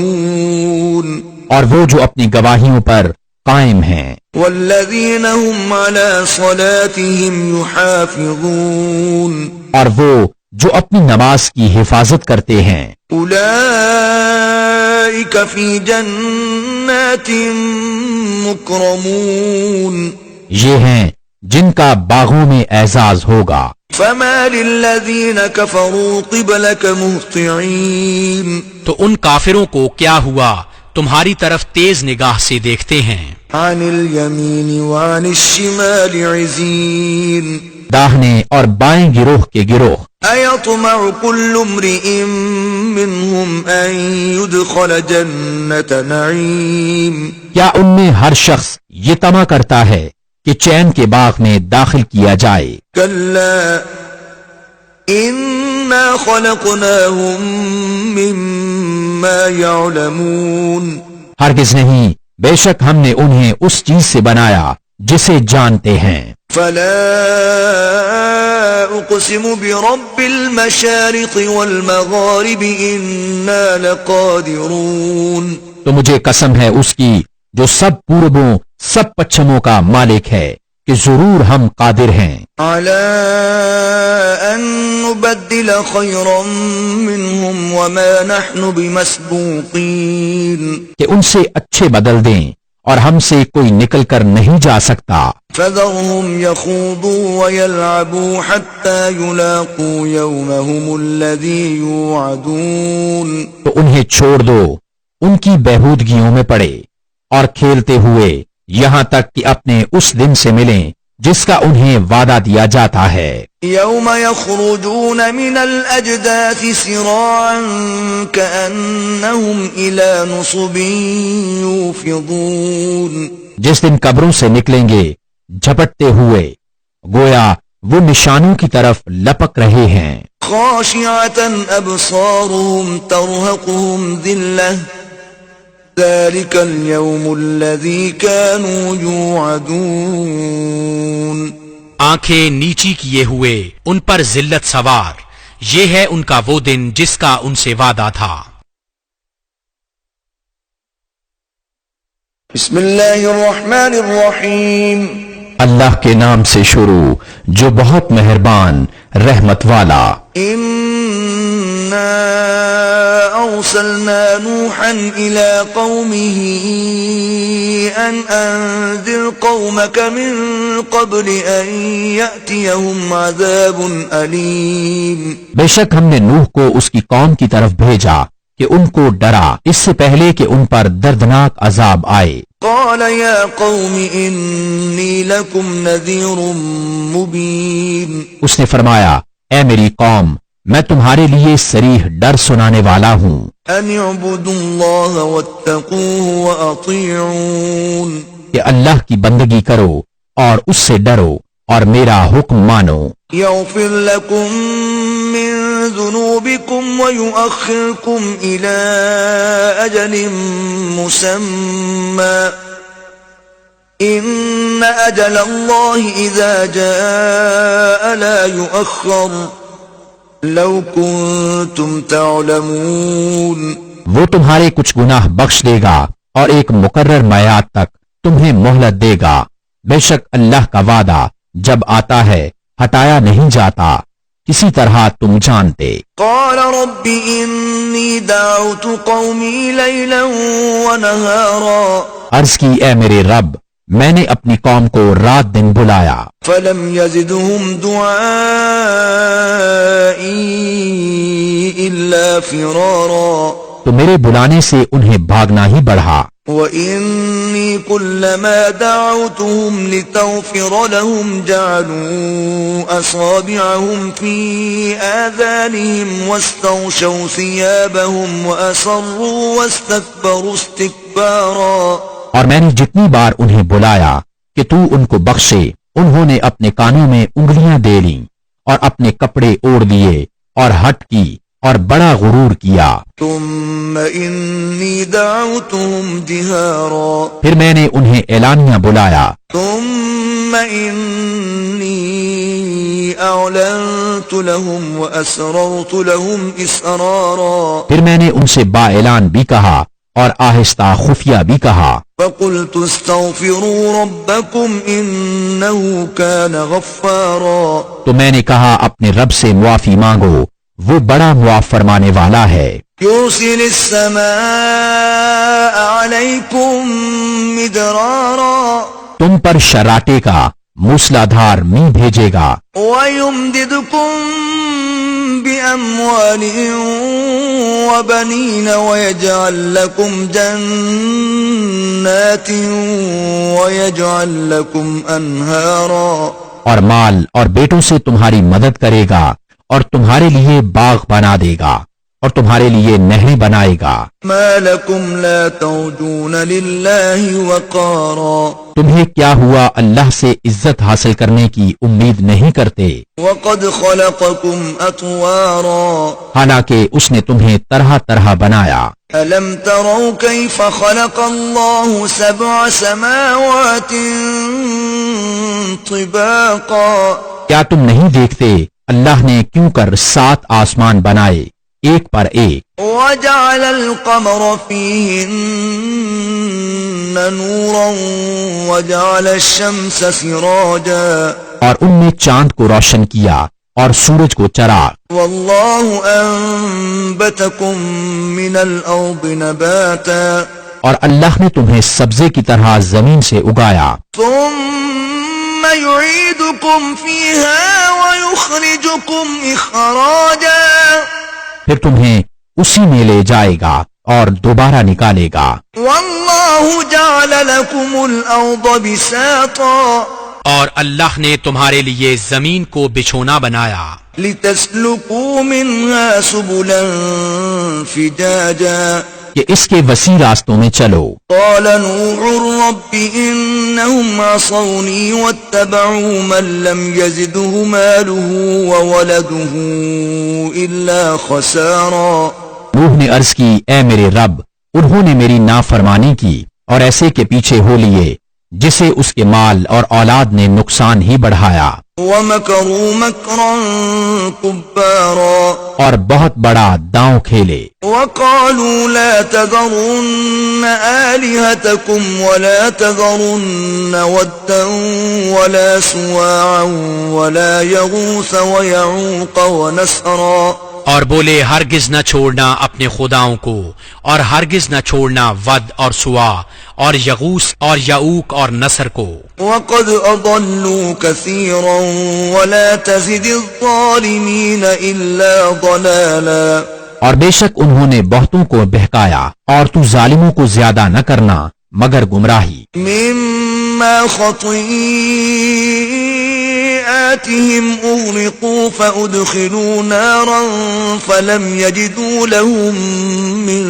Speaker 1: قائمون
Speaker 2: اور وہ جو اپنی گواہیوں پر قائم ہیں.
Speaker 1: والذین هم على صلاتهم يحافظون
Speaker 2: اور وہ جو اپنی نماز کی حفاظت کرتے ہیں.
Speaker 1: اولئک فی جنات مکرمون
Speaker 2: یہ ہیں جن کا باغوں میں اعزاز ہوگا.
Speaker 1: فما للذین کفروا قبلک مہطعین
Speaker 3: تو ان کافروں کو کیا ہوا تمہاری طرف تیز نگاہ سے دیکھتے ہیں.
Speaker 1: عن الیمین وعن الشمال عزین
Speaker 2: داہنے اور بائیں گروہ کے گروہ.
Speaker 1: ایطمع کل امرئ منہم ان يدخل جنت نعیم
Speaker 2: کیا ان میں ہر شخص یہ طمع کرتا ہے کہ چین کے باغ میں داخل کیا جائے؟
Speaker 1: کلا انا خلقناہم مما یعلمون
Speaker 2: ہرگز نہیں، بے شک ہم نے انہیں اس چیز سے بنایا جسے جانتے ہیں.
Speaker 1: فلا اقسم برب المشارق والمغارب انا لقادرون
Speaker 2: تو مجھے قسم ہے اس کی جو سب پوربوں سب پچھموں کا مالک ہے کہ ضرور ہم قادر ہیں.
Speaker 1: على ان نبدل خيرا منهم وما نحن بمسبوقين
Speaker 2: کہ ان سے اچھے بدل دیں اور ہم سے کوئی نکل کر نہیں جا سکتا.
Speaker 1: فذرهم يخوضوا ويلعبوا حتى يلاقوا يومهم الذي يوعدون
Speaker 2: تو انہیں چھوڑ دو، ان کی بہودگیوں میں پڑے اور کھیلتے ہوئے یہاں تک کہ اپنے اس دن سے ملیں جس کا انہیں وعدہ دیا جاتا ہے.
Speaker 1: يوم يخرجون من الأجداث سراعا كأنهم إلى نصب يوفضون
Speaker 2: جس دن قبروں سے نکلیں گے جھپٹتے ہوئے گویا وہ نشانوں کی طرف لپک رہے ہیں.
Speaker 1: خاشعة أبصارهم ترهقهم ذلة ذلك اليوم الذي كانوا يوعدون
Speaker 3: آنکھیں نیچی کیے ہوئے ان پر ذلت سوار، یہ ہے ان کا وہ دن جس کا ان سے وعدہ تھا.
Speaker 1: بسم اللہ الرحمن الرحیم
Speaker 2: اللہ کے نام سے شروع جو بہت مہربان رحمت والا.
Speaker 1: إنا أرسلنا نوحا إلى قومه أن أنذر قومك من قبل أن يأتيهم عذاب أليم
Speaker 2: بے شک ہم نے نوح کو اس کی قوم کی طرف بھیجا کہ ان کو ڈرا اس سے پہلے کہ ان پر دردناک عذاب آئے.
Speaker 1: قال يا قوم إني لكم نذير مبين
Speaker 2: اس نے فرمایا اے میری قوم میں تمہارے لیے صریح ڈر سنانے والا ہوں.
Speaker 1: أن اعبدوا الله واتقوه وأطيعون
Speaker 2: کہ اللہ کی بندگی کرو اور اس سے ڈرو اور میرا حکم مانو.
Speaker 1: يغفر لكم من ذنوبكم ويؤخركم إلى أجل مسمى إن أجل الله إذا جاء لا يؤخر لو كنتم تعلمون
Speaker 2: وہ تمہارے کچھ گناہ بخش دے گا اور ایک مقرر میعاد تک تمہیں مہلت دے گا. بے شک اللہ کا وعدہ جب آتا ہے ہٹایا نہیں جاتا، کسی طرح تم جانتے.
Speaker 1: قال رب إني دعوت قومي ليلا ونهارا
Speaker 2: عرض کی اے میرے رب میں نے اپنی قوم کو رات دن بلایا
Speaker 1: فلم يزدهم دعائي إلا فرارا
Speaker 2: تو میرے بلانے سے انہیں بھاگنا ہی بڑھا
Speaker 1: وإني كلما دعوتهم لتغفر لهم جعلوا أصابعهم في آذانهم واستغشوا ثيابهم وأصروا واستكبروا استكبارا
Speaker 2: اور میں نے جتنی بار انہیں بلایا کہ تو ان کو بخشے انہوں نے اپنے کانوں میں انگلیاں دے لیں اور اپنے کپڑے اوڑھ لیے اور ہٹ کی اور بڑا غرور کیا
Speaker 1: ثم إني دعوتهم جهارا
Speaker 2: پھر میں نے انہیں اعلانیہ بلایا
Speaker 1: ثم إني أعلنت لهم وأسررت لهم إسرارا
Speaker 2: پھر میں نے ان سے با اعلان بھی کہا اور آہستہ خفیہ بھی کہا
Speaker 1: فقلت استغفروا ربكم إنه كان غفارا
Speaker 2: تو میں نے کہا اپنے رب سے معافی مانگو وہ بڑا معاف فرمانے والا ہے
Speaker 1: يرسل السماء عليكم مدرارا
Speaker 2: تم پر شراٹے کا موسلا دھار می بھیجے گا
Speaker 1: ويمددكم بأموال وبنين ويجعل لكم جنات ويجعل لكم أنهارا
Speaker 2: اور مال اور بیٹوں سے تمہاری مدد کرے گا اور تمہارے لیے باغ بنا دے گا اور تمہارے لیے نہریں بنائے گا
Speaker 1: ما لكم لا ترجون لله وقارا
Speaker 2: تمہیں کیا ہوا اللہ سے عزت حاصل کرنے کی امید نہیں کرتے
Speaker 1: وقد خلقكم أطوارا
Speaker 2: حالانکہ اس نے تمہیں طرح طرح بنایا
Speaker 1: ألم تروا كيف خلق الله 7 سماوات طباقا
Speaker 2: کیا تم نہیں دیکھتے اللہ نے کیوں کر 7 آسمان بنائے ایک پر ایک
Speaker 1: وجعل القمر فيهن نورا وجعل الشمس سراجا
Speaker 2: اور ان میں چاند کو روشن کیا اور سورج کو چراغ
Speaker 1: والله أنبتكم من الأرض نباتا
Speaker 2: اور اللہ نے تمہیں سبزے کی طرح زمین سے اگایا
Speaker 1: ثم يعيدكم فيها ويخرجكم إخراجا
Speaker 2: پھر تمہیں اسی میں لے جائے گا اور دوبارہ نکالے گا
Speaker 1: والله جعل لكم الأرض بساطا
Speaker 3: اور اللہ نے تمہارے لیے زمین کو بچھونا بنایا
Speaker 1: لتسلكوا منها سبلا فجاجا
Speaker 2: کہ اس کے وسیع راستوں میں چلو
Speaker 1: قال نوح رب إنهم عصوني واتبعوا من لم يزده ماله وولده إلا خسارا
Speaker 2: نوح نے عرض کی اے میرے رب انہوں نے میری نافرمانی کی اور ایسے کے پیچھے ہو لیے جسے اس کے مال اور اولاد نے نقصان ہی بڑھایا
Speaker 1: ومكروا مكرا كبارا
Speaker 2: اور بہت بڑا داؤں کھیلے
Speaker 1: وقالوا لا تذرن آلهتكم ولا تذرن ودا ولا سواعا ولا يغوث ويعوق ونسرا
Speaker 3: اور بولے ہرگز نہ چھوڑنا اپنے خداؤں کو اور ہرگز نہ چھوڑنا ود اور سوا اور یغوث اور یعوق اور نصر کو
Speaker 1: وقد أضلوا كثيرا ولا تزد الظالمين إلا ضلالا
Speaker 2: اور بے شک انہوں نے بہتوں کو بہکایا اور تو ظالموں کو زیادہ نہ کرنا مگر گمراہی
Speaker 1: مما خطيئاتهم أغرقوا فأدخلوا نارا فلم يجدوا لهم من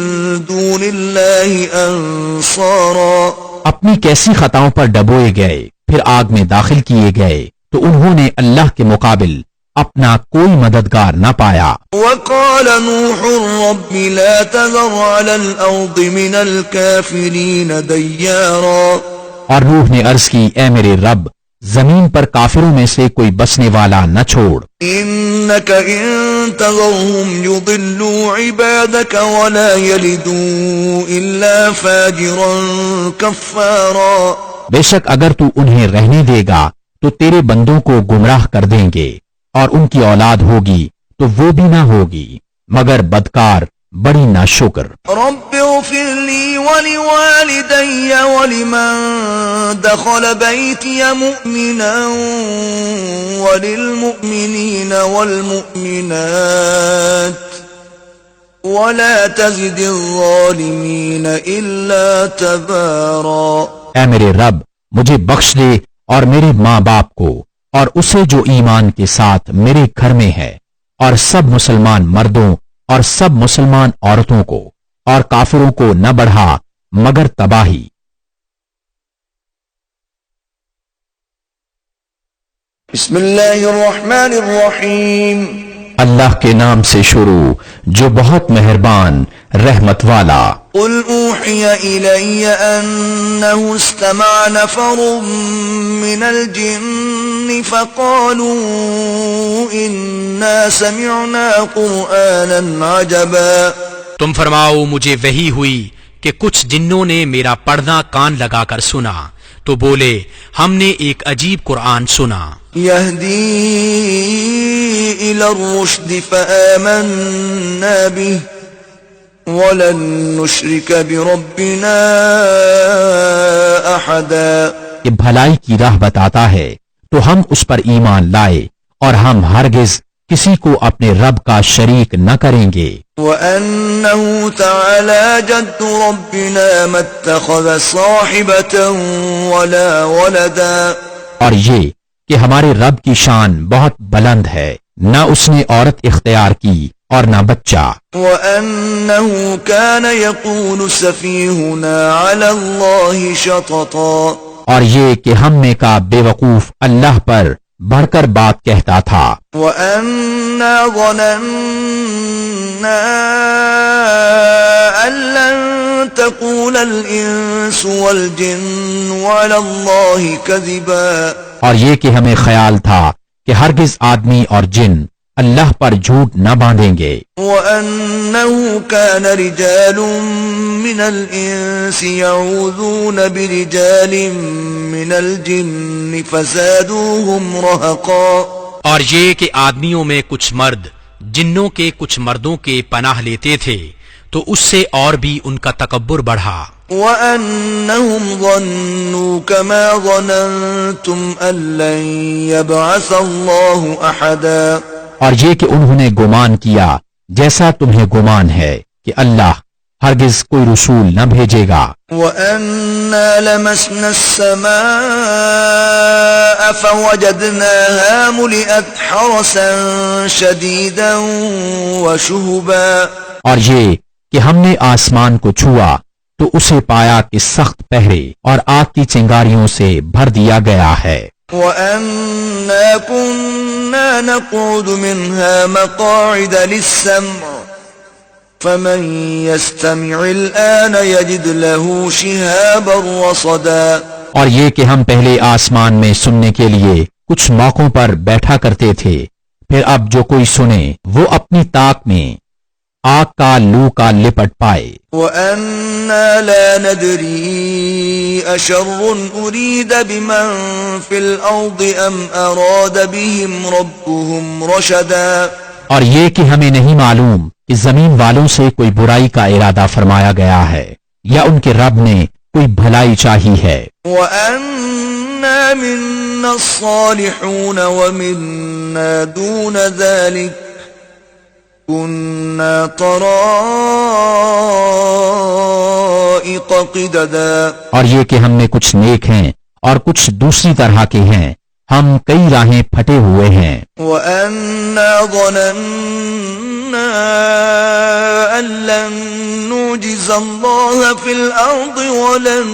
Speaker 1: دون الله أنصارا
Speaker 2: اپنی کیسی خطاؤں پر ڈبوئے گئے پھر آگ میں داخل کیے گئے تو انہوں نے اللہ کے مقابل اپنا کوئی مددگار نہ پایا
Speaker 1: وقال نوح رب لا تذر على الأرض من الكافرين ديارا
Speaker 2: اور نوح نے عرض کی اے میرے رب زمین پر کافروں میں سے کوئی بسنے والا نہ چھوڑ
Speaker 1: إنك إن تذرهم يضلوا عبادك ولا يلدوا إلا فاجرا كفارا
Speaker 2: بے شک اگر تو انہیں رہنے دے گا تو تیرے بندوں کو گمراہ کر دیں گے اور ان کی اولاد ہوگی تو وہ بھی نہ ہوگی مگر بدکار بڑی ناشکر
Speaker 1: رب اغفر لي ولوالدي ولمن دخل بيتي مؤمنا وللمؤمنين والمؤمنات ولا تزد الظالمين إلا تبارا۔
Speaker 2: اے میرے رب مجھے بخش دے اور میرے ماں باپ کو اور اسے جو ایمان کے ساتھ میرے گھر میں ہے اور سب مسلمان مردوں اور سب مسلمان عورتوں کو اور کافروں کو نہ بڑھا مگر تباہی۔
Speaker 1: بسم اللہ الرحمن الرحیم۔
Speaker 2: اللہ کے نام سے شروع جو بہت مہربان رحمت والا۔
Speaker 1: قل اوحی الی انہ استمع نفر من الجن فقالوا انا سمعنا قرآنا عجبا۔
Speaker 3: تم فرماؤ مجھے وحی ہوئی کہ کچھ جنوں نے میرا پڑھنا کان لگا کر سنا تو بولے ہم نے ایک عجیب قرآن سنا۔
Speaker 1: یہدی الی الرشد فآمنا به ولن نشرک بربنا احدا۔
Speaker 2: کہ بھلائی کی راہ بتاتا ہے تو ہم اس پر ایمان لائے اور ہم ہرگز کسی کو اپنے رب کا شریک نہ کریں گے۔
Speaker 1: وَأَنَّهُ تَعَالَى جَدُّ رَبِّنَا مَا اتَّخَذَ صَاحِبَةً وَلَا وَلَدًا۔
Speaker 2: اور یہ کہ ہمارے رب کی شان بہت بلند ہے، نہ اس نے عورت اختیار کی اور نہ بچہ۔
Speaker 1: وَأَنَّهُ كَانَ يَقُولُ سَفِيهُنَا عَلَى اللَّهِ شَطَطًا۔
Speaker 2: اور یہ کہ ہم میں کا بے وقوف اللہ پر بڑھ کر بات کہتا تھا۔
Speaker 1: وَأَنَّا ظَنَنَّا أَن لَّن تَقُولَ الْإِنسُ وَالْجِنُّ عَلَى اللَّهِ كَذِبًا۔
Speaker 2: اور یہ کہ ہمیں خیال تھا کہ ہرگز آدمی اور جن اللہ پر جھوٹ نہ باندھیں گے۔
Speaker 1: وَأَنَّهُ كَانَ رِجَالٌ مِّنَ الْإِنسِ يَعُوذُونَ بِرِجَالٍ مِّنَ الْجِنِّ فَزَادُوهُمْ رَهَقًا۔
Speaker 3: اور یہ کہ آدمیوں میں کچھ مرد جنوں کے کچھ مردوں کے پناہ لیتے تھے تو اس سے اور بھی ان کا تکبر بڑھا۔
Speaker 1: وَأَنَّهُمْ ظَنُّوا كَمَا ظَنَنتُمْ أَن لَّن يَبْعَثَ اللَّهُ أَحَدًا۔
Speaker 2: اور یہ کہ انہوں نے گمان کیا جیسا تمہیں گمان ہے کہ اللہ ہرگز کوئی رسول نہ بھیجے گا۔
Speaker 1: وَأَنَّا لَمَسْنَا السَّمَاءَ فَوَجَدْنَاهَا مُلِئَتْ حَرَسًا شَدِيدًا وَشُهُبًا۔
Speaker 2: اور یہ کہ ہم نے آسمان کو چھوا تو اسے پایا کہ سخت پہرے اور آگ کی چنگاریوں سے بھر دیا گیا ہے۔
Speaker 1: وَأَنَّا كُنَّا نَقْعُدُ مِنْهَا مَقَاعِدَ لِلسَّمْعِ فَمَن يَسْتَمِعِ الْآنَ يَجِدْ لَهُ شِهَابًا رَّصَدًا۔
Speaker 2: اور یہ کہ ہم پہلے آسمان میں سننے کے لیے کچھ موقعوں پر بیٹھا کرتے تھے، پھر اب جو کوئی سنے وہ اپنی طاق میں آگ کا لو کا لپٹ پائے۔
Speaker 1: وَأَنَّا لَا نَدْرِي أَشَرٌّ أُرِيدَ بِمَن فِي الْأَرْضِ أَمْ أَرَادَ بِهِمْ رَبُّهُمْ رَشَدًا۔
Speaker 2: اور یہ کہ ہمیں نہیں معلوم کہ زمین والوں سے کوئی برائی کا ارادہ فرمایا گیا ہے یا ان کے رب نے کوئی بھلائی چاہی ہے۔
Speaker 1: وَأَنَّا مِنَّا الصَّالِحُونَ وَمِنَّا دُونَ ذَلِكَ كُنَّا طَرَائِقَ قِدَدًا۔
Speaker 2: اور یہ کہ ہم میں کچھ نیک ہیں اور کچھ دوسری طرح کے ہیں، ہم کئی راہیں پھٹے ہوئے ہیں۔
Speaker 1: وَأَنَّا ظَنَنَّا أَن لَّن نُّعْجِزَ اللَّهَ فِي الْأَرْضِ وَلَن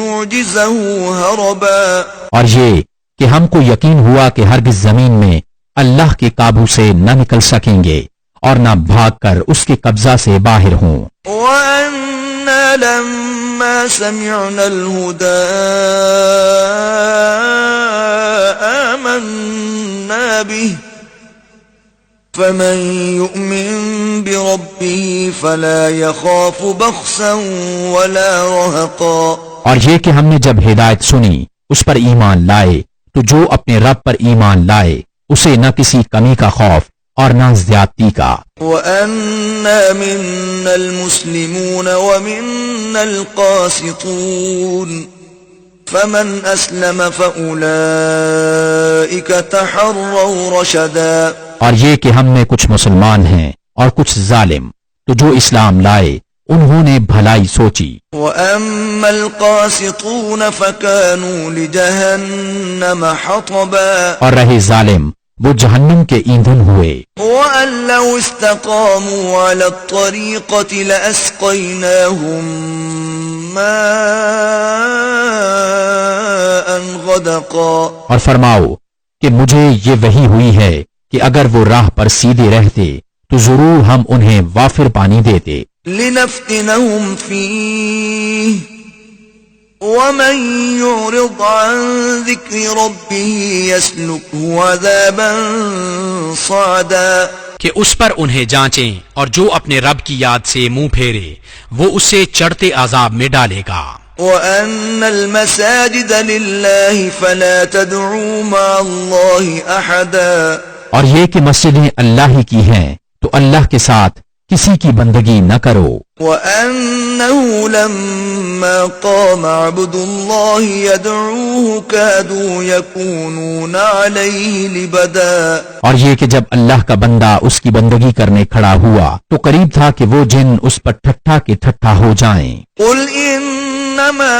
Speaker 1: نُّعْجِزَهُ هَرَبًا۔
Speaker 2: اور یہ کہ ہم کو یقین ہوا کہ ہرگز زمین میں اللہ کے قابو سے نہ نکل سکیں گے اور نہ بھاگ کر اس کے قبضہ سے باہر ہوں۔
Speaker 1: وَأَنَّا لَمَّا سَمِعْنَا الْهُدَىٰ آمَنَّا بِهِ فَمَن يُؤْمِن بِرَبِّهِ فَلَا يَخَافُ بَخْسًا وَلَا رَهَقًا۔
Speaker 2: اور یہ کہ ہم نے جب ہدایت سنی اس پر ایمان لائے تو جو اپنے رب پر ایمان لائے اسے نہ کسی کمی کا خوف اور نہ زیادتی کا۔
Speaker 1: وَأَنَّا مِنَّا الْمُسْلِمُونَ وَمِنَّا الْقَاسِطُونَ فَمَنْ أَسْلَمَ فَأُولَئِكَ تَحَرَّوْا رَشَدًا۔
Speaker 2: اور یہ کہ ہم میں کچھ مسلمان ہیں اور کچھ ظالم، تو جو اسلام لائے انہوں نے بھلائی سوچی۔
Speaker 1: وَأَمَّا الْقَاسِطُونَ فَكَانُوا لِجَهَنَّمَ حَطَبًا۔
Speaker 2: اور رہے ظالم، وہ جہنم کے ایندھن ہوئے۔
Speaker 1: وَأَن لَّوْ اسْتَقَامُوا عَلَى الطَّرِيقَةِ لَأَسْقَيْنَاهُم مَّاءً غَدَقًا۔ اور
Speaker 2: فرماؤ کہ مجھے یہ وحی ہوئی ہے کہ اگر وہ راہ پر سیدھے رہتے تو ضرور ہم انہیں وافر پانی دیتے۔
Speaker 1: لِنَفْتِنَهُمْ فِيهِ وَمَن يُعْرِضْ عَن ذِكْرِ رَبِّهِ يَسْلُكْهُ عَذَابًا صَعَدًا۔
Speaker 3: کہ اس پر انہیں جانچیں اور جو اپنے رب کی یاد سے منہ پھیرے وہ اسے چڑھتے عذاب میں ڈالے گا۔
Speaker 1: وَأَنَّ الْمَسَاجِدَ لِلَّهِ فَلَا تَدْعُوا مَعَ اللَّهِ أَحَدًا۔
Speaker 2: اور یہ کہ مسجدیں اللہ ہی کی ہیں تو اللہ کے ساتھ کسی کی بندگی نہ کرو۔
Speaker 1: وَأَنَّهُ لَمَّا قَامَ عَبْدُ اللَّهِ يَدْعُوهُ كَادُوا يَكُونُونَ عَلَيْهِ لِبَدًا۔
Speaker 2: اور یہ کہ جب اللہ کا بندہ اس کی بندگی کرنے کھڑا ہوا تو قریب تھا کہ وہ جن اس پر ٹھٹھا کے ٹھٹھا ہو جائیں۔
Speaker 1: قُلْ إِنَّمَا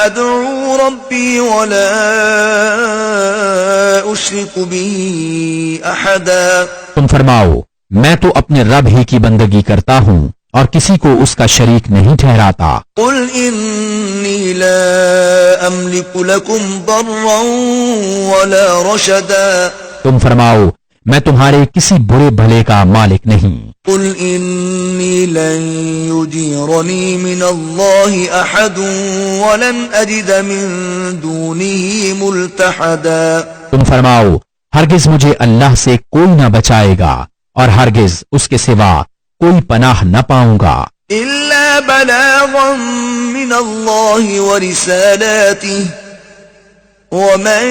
Speaker 1: أَدْعُو رَبِّي وَلَا أُشْرِكُ بِهِ أَحَدًا۔
Speaker 2: تم فرماؤ میں تو اپنے رب ہی کی بندگی کرتا ہوں اور کسی کو اس کا شریک نہیں ٹھہراتا۔
Speaker 1: قُلْ إِنِّي لَا أَمْلِكُ لَكُمْ ضَرًّا وَلَا رَشَدًا۔
Speaker 2: تم فرماؤ میں تمہارے کسی برے بھلے کا مالک نہیں۔
Speaker 1: قُلْ إِنِّي لَن يُجِيرَنِي مِنَ اللَّهِ أَحَدٌ وَلَنْ أَجِدَ مِن دُونِهِ مُلْتَحَدًا۔
Speaker 2: تم فرماؤ ہرگز مجھے اللہ سے کوئی نہ بچائے گا اور ہرگز اس کے سوا کوئی پناہ نہ پاؤں گا۔
Speaker 1: إِلَّا بَلَاغًا مِّنَ اللَّهِ وَرِسَالَاتِهِ وَمَن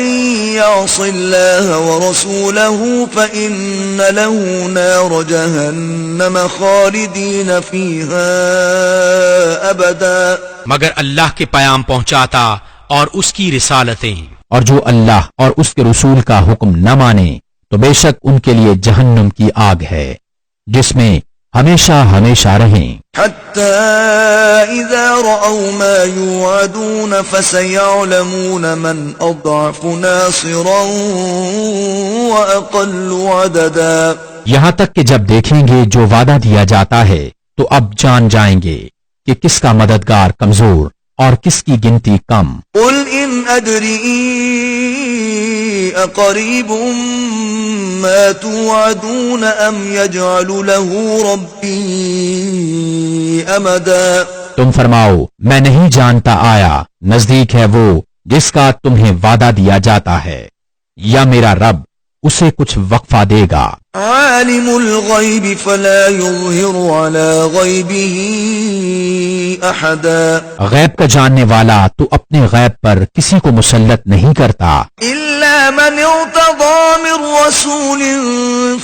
Speaker 1: يَعْصِ اللَّهَ وَرَسُولَهُ فَإِنَّ لَهُ نَارَ جَهَنَّمَ خَالِدِينَ فِيهَا أَبَدًا۔
Speaker 3: مگر اللہ کے پیام پہنچاتا اور اس کی رسالتیں،
Speaker 2: اور جو اللہ اور اس کے رسول کا حکم نہ مانے تو بے شک ان کے لیے جہنم کی آگ ہے جس میں ہمیشہ ہمیشہ رہیں۔
Speaker 1: حَتَّى إِذَا رَأَوْا مَا يُوعَدُونَ فَسَيَعْلَمُونَ مَنْ أَضْعَفُ نَاصِرًا وَأَقَلُّ عَدَدًا۔
Speaker 2: یہاں تک کہ جب دیکھیں گے جو وعدہ دیا جاتا ہے تو اب جان جائیں گے کہ کس کا مددگار کمزور اور کس کی گنتی کم۔
Speaker 1: قُلْ إِنْ أَدْرِي أَقَرِيبٌ مَا تُوعَدُونَ أَمْ يَجْعَلُ لَهُ رَبِّي أَمَدًا۔
Speaker 2: تم فرماؤ میں نہیں جانتا آیا نزدیک ہے وہ جس کا تمہیں وعدہ دیا جاتا ہے یا میرا رب اسے کچھ وقفہ دے گا۔
Speaker 1: عالم الغیب فلا یظہر علی غیبہ احدا۔
Speaker 2: غیب کا جاننے والا تو اپنے غیب پر کسی کو مسلط نہیں کرتا
Speaker 1: الا من ارتضى من رسول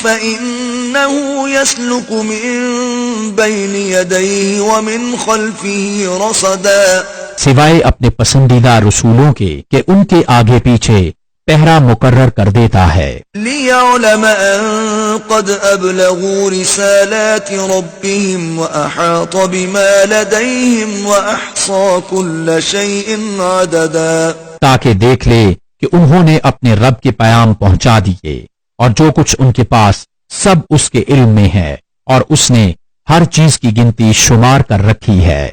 Speaker 1: فإنه يسلك من بين يديه ومن خلفه رصدا۔
Speaker 2: سوائے اپنے پسندیدہ رسولوں کے کہ ان کے آگے پیچھے پہرا مقرر کر دیتا ہے۔
Speaker 1: لِيَعْلَمَ أَن قَدْ أَبْلَغُوا رِسَالَاتِ رَبِّهِمْ وَأَحَاطَ بِمَا لَدَيْهِمْ وَأَحْصَى كُلَّ شَيْءٍ عَدَدًا۔
Speaker 2: تاکہ دیکھ لے کہ انہوں نے اپنے رب کے پیام پہنچا دیے اور جو کچھ ان کے پاس سب اس کے علم میں ہے اور اس نے ہر چیز کی گنتی شمار کر رکھی ہے۔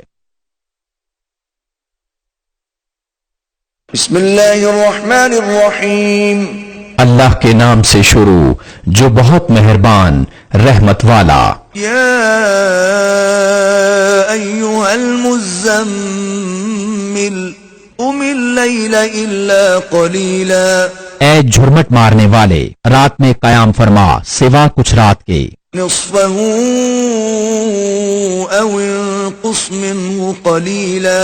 Speaker 1: بسم اللہ الرحمن الرحیم۔
Speaker 2: اللہ کے نام سے شروع جو بہت مہربان رحمت والا۔
Speaker 1: یا ایھا المزمل قم اللیل الا قلیلا۔
Speaker 2: اے جھرمٹ مارنے والے رات میں قیام فرما سوا کچھ رات کے۔
Speaker 1: نصفه أو انقص منه قليلا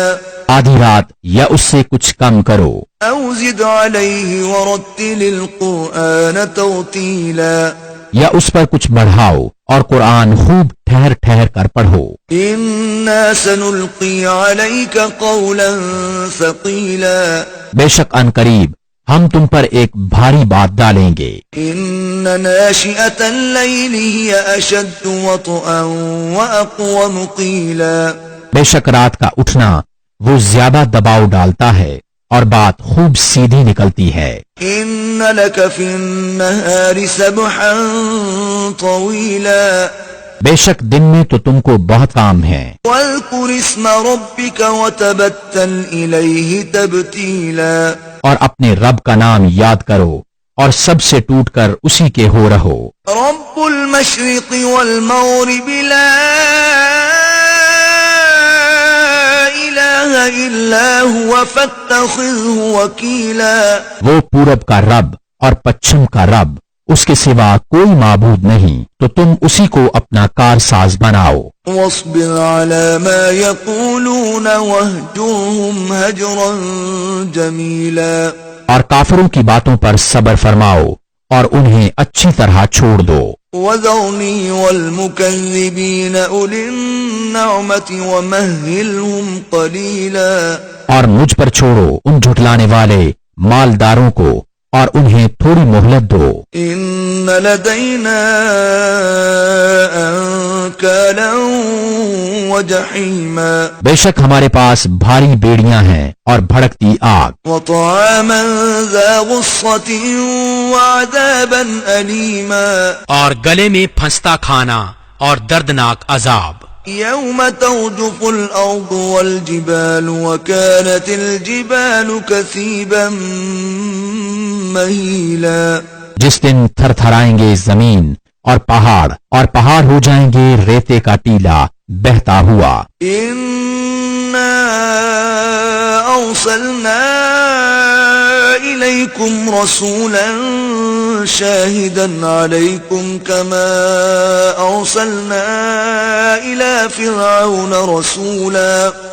Speaker 2: آدھی رات یا اس سے کچھ کم کرو،
Speaker 1: أو زد عليه ورتل القرآن ترتيلا
Speaker 2: یا اس پر کچھ بڑھاؤ اور قرآن خوب ٹھہر ٹھہر کر پڑھو۔
Speaker 1: إنا سنلقي عليك قولا ثقيلا
Speaker 2: بے شک ان قریب ہم تم پر ایک بھاری بات ڈالیں گے۔
Speaker 1: إن ناشئة الليل هي أشد وطئا وأقوم قيلا
Speaker 2: بے شک رات کا اٹھنا وہ زیادہ دباؤ ڈالتا ہے اور بات خوب سیدھی نکلتی ہے۔
Speaker 1: إن لك في النهار سبحا طويلا
Speaker 2: بے شک دن میں تو تم کو بہت کام ہے،
Speaker 1: واذكر اسم ربك وتبتل إليه تبتيلا
Speaker 2: اور اپنے رب کا نام یاد کرو اور سب سے ٹوٹ کر اسی کے ہو رہو۔
Speaker 1: رب المشرق والمغرب لا إله إلا هو فاتخذه وكيلا
Speaker 2: وہ پورب کا رب اور پچھم کا رب، اس کے سوا کوئی معبود نہیں، تو تم اسی کو اپنا کارساز بناؤ۔
Speaker 1: واصبر على ما يقولون واهجرهم هجرا جميلا
Speaker 2: اور کافروں کی باتوں پر صبر فرماؤ اور انہیں اچھی طرح چھوڑ دو۔
Speaker 1: وذرني والمكذبين أولي النعمة ومهلهم قليلا
Speaker 2: اور مجھ پر چھوڑو ان جھٹلانے والے مالداروں کو اور انہیں تھوڑی مہلت دو۔
Speaker 1: إن لدينا أنكالا وجحيما
Speaker 2: بے شک ہمارے پاس بھاری بیڑیاں ہیں اور بھڑکتی آگ،
Speaker 1: وطعاما ذا غصة وعذابا أليما
Speaker 3: اور گلے میں پھنستا کھانا اور دردناک عذاب۔
Speaker 1: يوم ترجف الأرض والجبال وكانت الجبال كثيبا مهيلا
Speaker 2: جس دن تھر تھرائیں گے زمین اور پہاڑ ہو جائیں گے ریتے کا ٹیلا بہتا ہوا۔
Speaker 1: إنا أرسلنا إليكم رسولا شاهدا عليكم كما أرسلنا إلى فرعون رسولا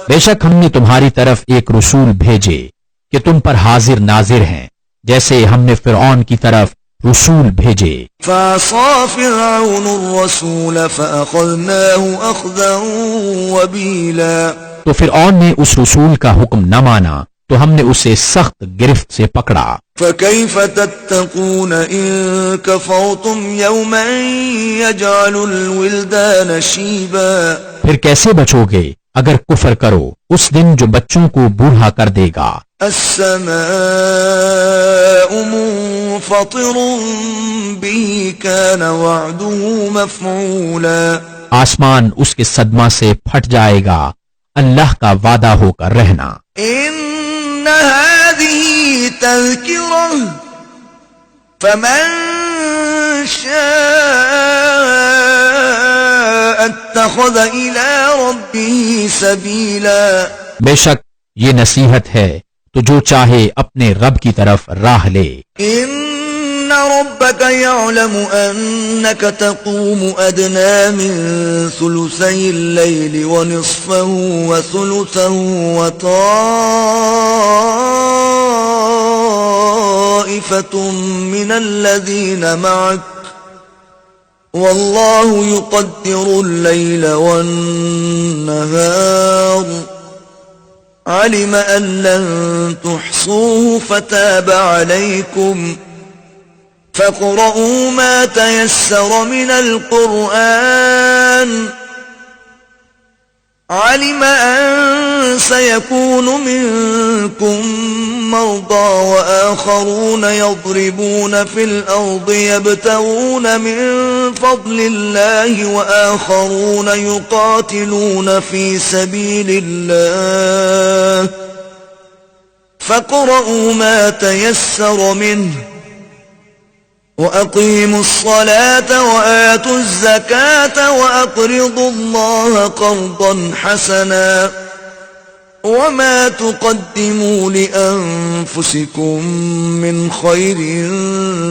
Speaker 2: بے شک ہم نے تمہاری طرف ایک رسول بھیجے کہ تم پر حاضر ناظر ہیں، جیسے ہم نے فرعون کی طرف رسول بھیجے۔
Speaker 1: فعصى فرعون الرسول فأخذناه أخذا وبيلا
Speaker 2: تو فرعون نے اس رسول کا حکم نہ مانا تو ہم نے اسے سخت گرفت سے پکڑا۔
Speaker 1: فكيف تتقون إن كفرتم يوما يجعل الولدان شيبا
Speaker 2: پھر کیسے بچو گے اگر کفر کرو اس دن جو بچوں کو بوڑھا کر دے گا۔
Speaker 1: السماء منفطر به كان وعده مفعولا
Speaker 2: آسمان اس کے صدمہ سے پھٹ جائے گا، اللہ کا وعدہ ہو کر رہنا۔
Speaker 1: إن هذه تذكرة فمن شاء اتخذ إلى ربه سبيلا
Speaker 2: بے شک یہ نصیحت ہے تو جو چاہے اپنے رب کی طرف راہ لے۔
Speaker 1: إن ربك يعلم أنك تقوم أدنى من ثلثي الليل ونصفه وثلثه وطائفة من الذين معك والله يقدر الليل والنهار علم أن لن تحصوه فتاب عليكم فاقرؤوا ما تيسر من القرآن علم أن سيكون منكم مرضى وآخرون يضربون في الأرض يبتغون من فضل الله وآخرون يقاتلون في سبيل الله فاقرؤوا ما تيسر منه وأقيموا الصلاة وآتوا الزكاة وأقرضوا الله قرضا حسنا وما تقدموا لأنفسكم من خير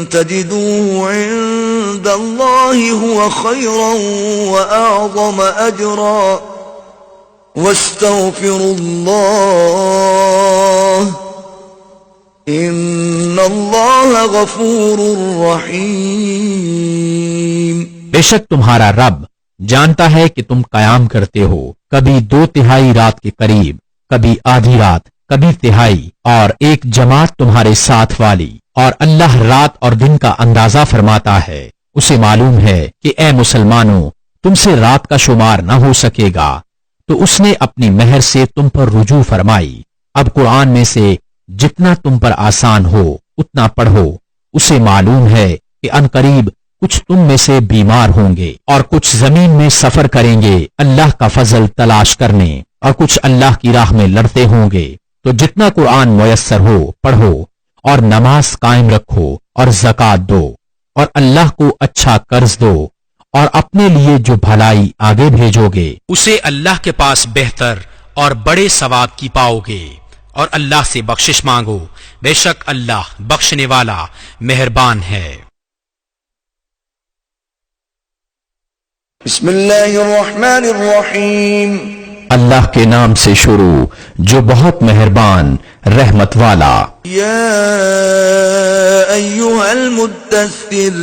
Speaker 1: تجدوه عند الله هو خيرا وأعظم أجرا واستغفروا الله إن الله غفور رحيم.
Speaker 2: بے شک تمہارا رب جانتا ہے کہ تم قیام کرتے ہو کبھی 2/3 رات کے قریب، کبھی آدھی رات، کبھی تہائی، اور ایک جماعت تمہارے ساتھ والی، اور اللہ رات اور دن کا اندازہ فرماتا ہے. اسے معلوم ہے کہ اے مسلمانوں تم سے رات کا شمار نہ ہو سکے گا، تو اس نے اپنی مہر سے تم پر رجوع فرمائی. اب قرآن میں سے جتنا تم پر آسان ہو اتنا پڑھو. اسے معلوم ہے کہ عنقریب کچھ تم میں سے بیمار ہوں گے اور کچھ زمین میں سفر کریں گے اللہ کا فضل تلاش کرنے، اور کچھ اللہ کی راہ میں لڑتے ہوں گے. تو جتنا قرآن میسر ہو پڑھو، اور نماز قائم رکھو، اور زکوٰۃ دو، اور اللہ کو اچھا قرض دو، اور اپنے لیے جو بھلائی آگے بھیجو گے
Speaker 3: اسے اللہ کے پاس بہتر اور بڑے ثواب کی پاؤ گے. اور اللہ سے بخشش مانگو، بے شک اللہ بخشنے والا مہربان ہے.
Speaker 1: بسم اللہ الرحمن الرحیم.
Speaker 2: اللہ کے نام سے شروع جو بہت مہربان رحمت والا.
Speaker 1: یا ایھا المدثر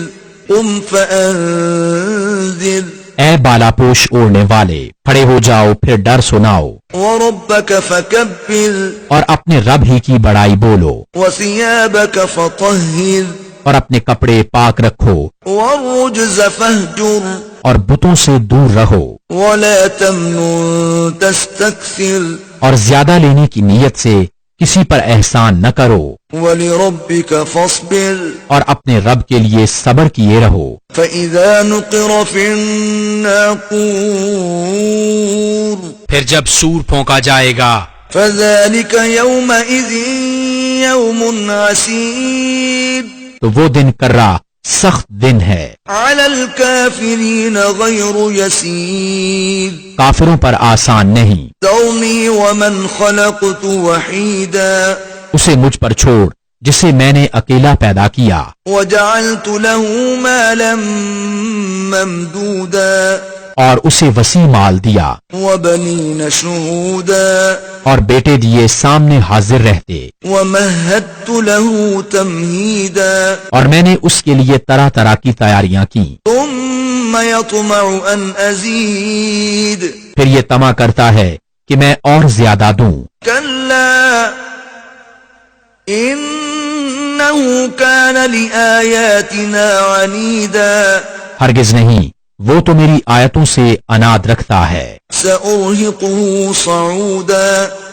Speaker 1: قم فانذر.
Speaker 2: اے بالا پوش اوڑھنے والے کھڑے ہو جاؤ پھر ڈر سناؤ.
Speaker 1: وربک فکبر.
Speaker 2: اور اپنے رب ہی کی بڑائی بولو.
Speaker 1: وثیابک فطہر.
Speaker 2: اور اپنے کپڑے پاک رکھو.
Speaker 1: والرجز فاہجر.
Speaker 2: اور بتوں سے دور رہو.
Speaker 1: ولا تمنن تستکثر.
Speaker 2: اور زیادہ لینے کی نیت سے کسی پر احسان نہ کرو.
Speaker 1: ولربک فاصبر.
Speaker 2: اور اپنے رب کے لیے صبر کیے رہو.
Speaker 1: فإذا نقر في الناقور.
Speaker 3: پھر جب سور پھونکا جائے گا
Speaker 1: فذلك يومئذ يوم عسير.
Speaker 2: تو وہ دن کرا سخت دن ہے،
Speaker 1: على الكافرين غير يسير.
Speaker 2: کافروں پر آسان نہیں.
Speaker 1: ذرني ومن خلقت وحيدا.
Speaker 2: اسے مجھ پر چھوڑ جسے میں نے اکیلا پیدا کیا.
Speaker 1: وجعلت له مالا ممدودا.
Speaker 2: اور اسے وسیع مال دیا.
Speaker 1: وبنين شهودا.
Speaker 2: اور بیٹے دیے سامنے حاضر رہتے.
Speaker 1: ومهدت له تمهيدا.
Speaker 2: اور میں نے اس کے لیے طرح طرح کی تیاریاں کی.
Speaker 1: ثم يطمع ان ازيد.
Speaker 2: پھر یہ طمع کرتا ہے کہ میں اور زیادہ دوں.
Speaker 1: كلا انه كان لآياتنا عنيدا.
Speaker 2: ہرگز نہیں، وہ تو میری آیتوں سے اناد رکھتا ہے.
Speaker 1: سأرهقه صعودا.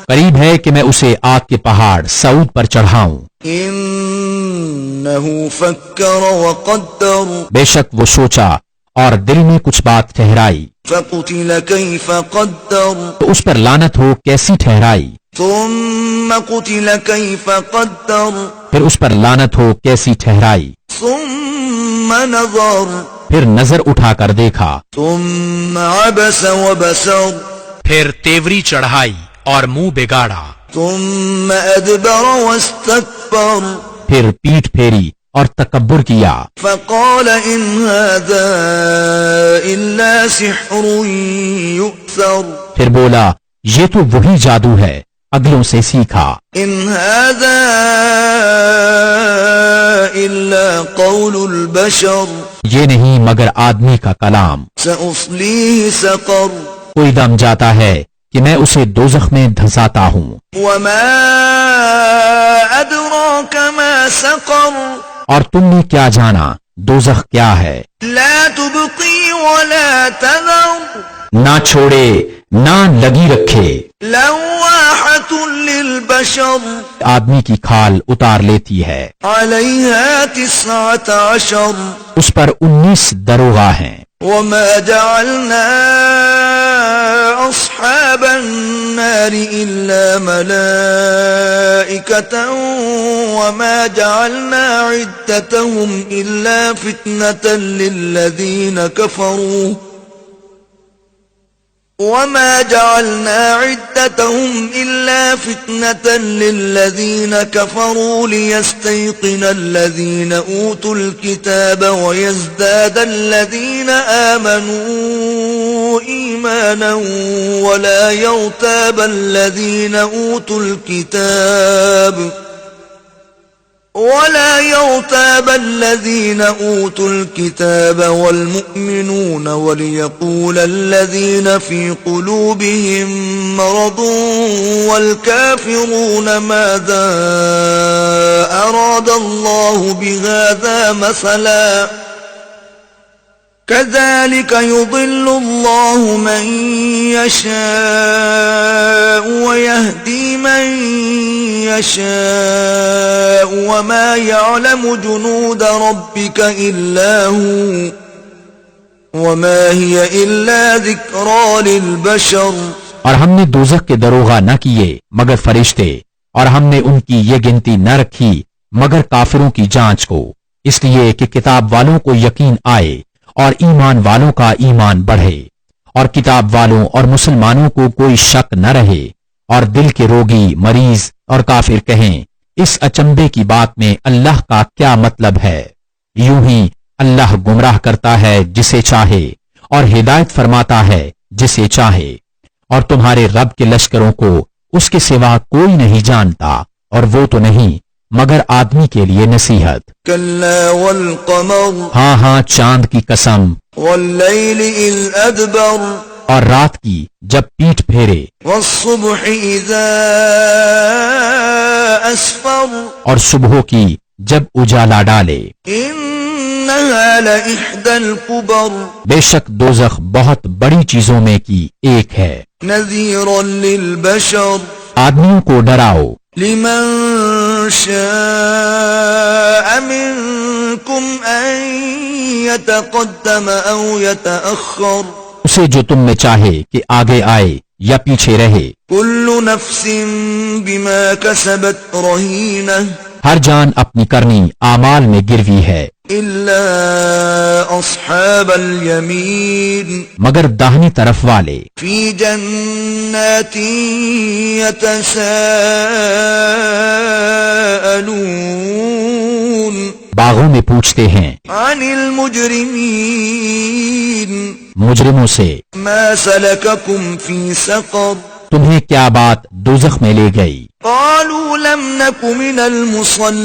Speaker 2: قریب ہے کہ میں اسے آگ کے پہاڑ سعود پر چڑھاؤں.
Speaker 1: انه فكر وقدر.
Speaker 2: بے شک وہ سوچا اور دل میں کچھ بات ٹھہرائی.
Speaker 1: فقتل كيف قدر.
Speaker 2: تو اس پر لعنت ہو کیسی ٹھہرائی.
Speaker 1: ثم قتل كيف قدر.
Speaker 2: پھر اس پر لعنت ہو کیسی ٹھہرائی.
Speaker 1: ثم نظر.
Speaker 2: پھر نظر اٹھا کر دیکھا.
Speaker 1: ثم عبس وبسر.
Speaker 3: پھر تیوری چڑھائی اور منہ بگاڑا.
Speaker 1: ثم ادبر واستكبر.
Speaker 2: پھر پیٹھ پھیری اور تکبر کیا.
Speaker 1: فقال ان هذا الا سحر يؤثر.
Speaker 2: پھر بولا یہ تو وہی جادو ہے اگلوں سے سیکھا.
Speaker 1: ان هذا الا قول البشر.
Speaker 2: یہ نہیں مگر آدمی کا کلام.
Speaker 1: سأصليه سقر.
Speaker 2: کوئی دم جاتا ہے کہ میں اسے دوزخ میں دھنساتا ہوں.
Speaker 1: وما ادراك ما سقر.
Speaker 2: اور تم نے کیا جانا دوزخ کیا ہے.
Speaker 1: لا تبقي ولا تذر.
Speaker 2: نہ چھوڑے نہ لگی رکھے.
Speaker 1: لواحة للبشر.
Speaker 2: آدمی کی کھال اتار لیتی ہے.
Speaker 1: عليها 19.
Speaker 2: اس پر 19 دروغہ ہیں.
Speaker 1: وما جعلنا أصحاب النار إلا ملائكة وما جعلنا عدتهم إلا فتنة للذين كفروا وما جعلنا عدتهم إلا فتنة للذين كفروا ليستيقن الذين أوتوا الكتاب ويزداد الذين آمنوا إيمانا ولا يرتاب الذين أوتوا الكتاب والمؤمنون وليقول الذين في قلوبهم مرض والكافرون ماذا أراد الله بهذا مثلا كذلك يضل الله من يشاء ويهدي من يشاء وما يعلم جنود ربك إلا هو وما هي إلا ذكرى للبشر.
Speaker 2: اور ہم نے دوزخ کے دروغہ نہ کیے مگر فرشتے، اور ہم نے ان کی یہ گنتی نہ رکھی مگر کافروں کی جانچ کو، اس لیے کہ کتاب والوں کو یقین آئے اور ایمان والوں کا ایمان بڑھے، اور کتاب والوں اور مسلمانوں کو کوئی شک نہ رہے، اور دل کے روگی، مریض اور کافر کہیں اس اچنبے کی بات میں اللہ کا کیا مطلب ہے. یوں ہی اللہ گمراہ کرتا ہے جسے چاہے اور ہدایت فرماتا ہے جسے چاہے، اور تمہارے رب کے لشکروں کو اس کے سوا کوئی نہیں جانتا، اور وہ تو نہیں مگر آدمی کے لیے نصیحت.
Speaker 1: کلا والقمر
Speaker 2: ہاں چاند کی قسم،
Speaker 1: واللیل اذ ادبر
Speaker 2: اور رات کی جب پیٹھ پھیرے،
Speaker 1: والصبح اذا اسفر
Speaker 2: اور صبح کی جب اجالا ڈالے.
Speaker 1: انہا لإحدى الكبر
Speaker 2: بے شک دوزخ بہت بڑی چیزوں میں کی ایک ہے.
Speaker 1: نذیرا للبشر
Speaker 2: آدمیوں کو ڈراؤ،
Speaker 1: لمن شاء منكم ان يتقدم او يتأخر
Speaker 2: اسے جو تم میں چاہے کہ آگے آئے یا پیچھے رہے.
Speaker 1: كل نفس بما كسبت رهينة
Speaker 2: ہر جان اپنی کرنی اعمال میں گروی ہے،
Speaker 1: الا اصحاب اليمين
Speaker 2: مگر داہنی طرف والے.
Speaker 1: في جنات يتساءلون
Speaker 2: باغوں میں پوچھتے ہیں
Speaker 1: عن المجرمين
Speaker 2: مجرموں سے،
Speaker 1: ما سلككم في سقر
Speaker 2: تمہیں کیا بات دوزخ میں لے گئی؟
Speaker 1: قالوا لم نك من المصلين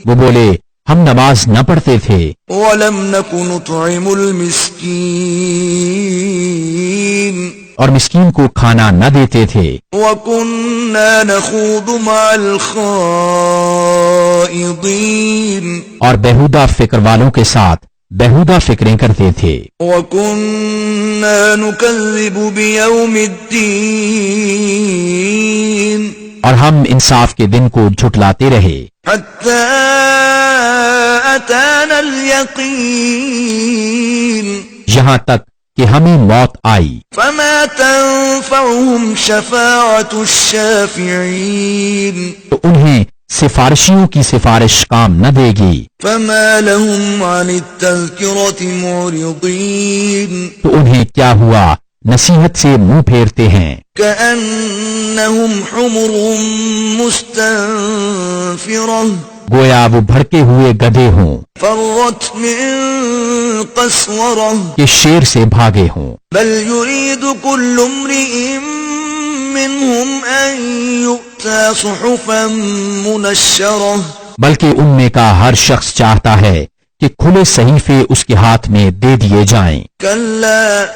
Speaker 2: وہ بولے ہم نماز نہ پڑھتے تھے
Speaker 1: ولم نك نطعم المسكين
Speaker 2: اور مسکین کو کھانا نہ دیتے تھے،
Speaker 1: وكنا نخوض مع الخائضين
Speaker 2: اور بےہودہ فکر والوں کے ساتھ بےہودہ فکریں کرتے تھے،
Speaker 1: وكنا نكذب بيوم الدين
Speaker 2: اور ہم انصاف کے دن کو جھٹلاتے رہے،
Speaker 1: حتى أتانا اليقين
Speaker 2: یہاں تک کہ ہمیں موت آئی.
Speaker 1: فما تنفعهم شفاعة الشافعين
Speaker 2: تو انہیں سفارشیوں کی سفارش کام نہ دے گی.
Speaker 1: فما لهم عن التذكرة معرضين
Speaker 2: تو انہیں کیا ہوا نصیحت سے منہ پھیرتے ہیں،
Speaker 1: كأنهم حمر مستنفرة
Speaker 2: گویا وہ بھڑکے ہوئے گدھے ہوں
Speaker 1: فرت من قسورة
Speaker 2: کہ شیر سے بھاگے ہوں.
Speaker 1: بل يريد كل امرئ منهم أن يؤتى صحفا منشرة
Speaker 2: بلکہ ان میں کا ہر شخص چاہتا ہے کہ کھلے صحیفے اس کے ہاتھ میں دے دیے جائیں.
Speaker 1: كلا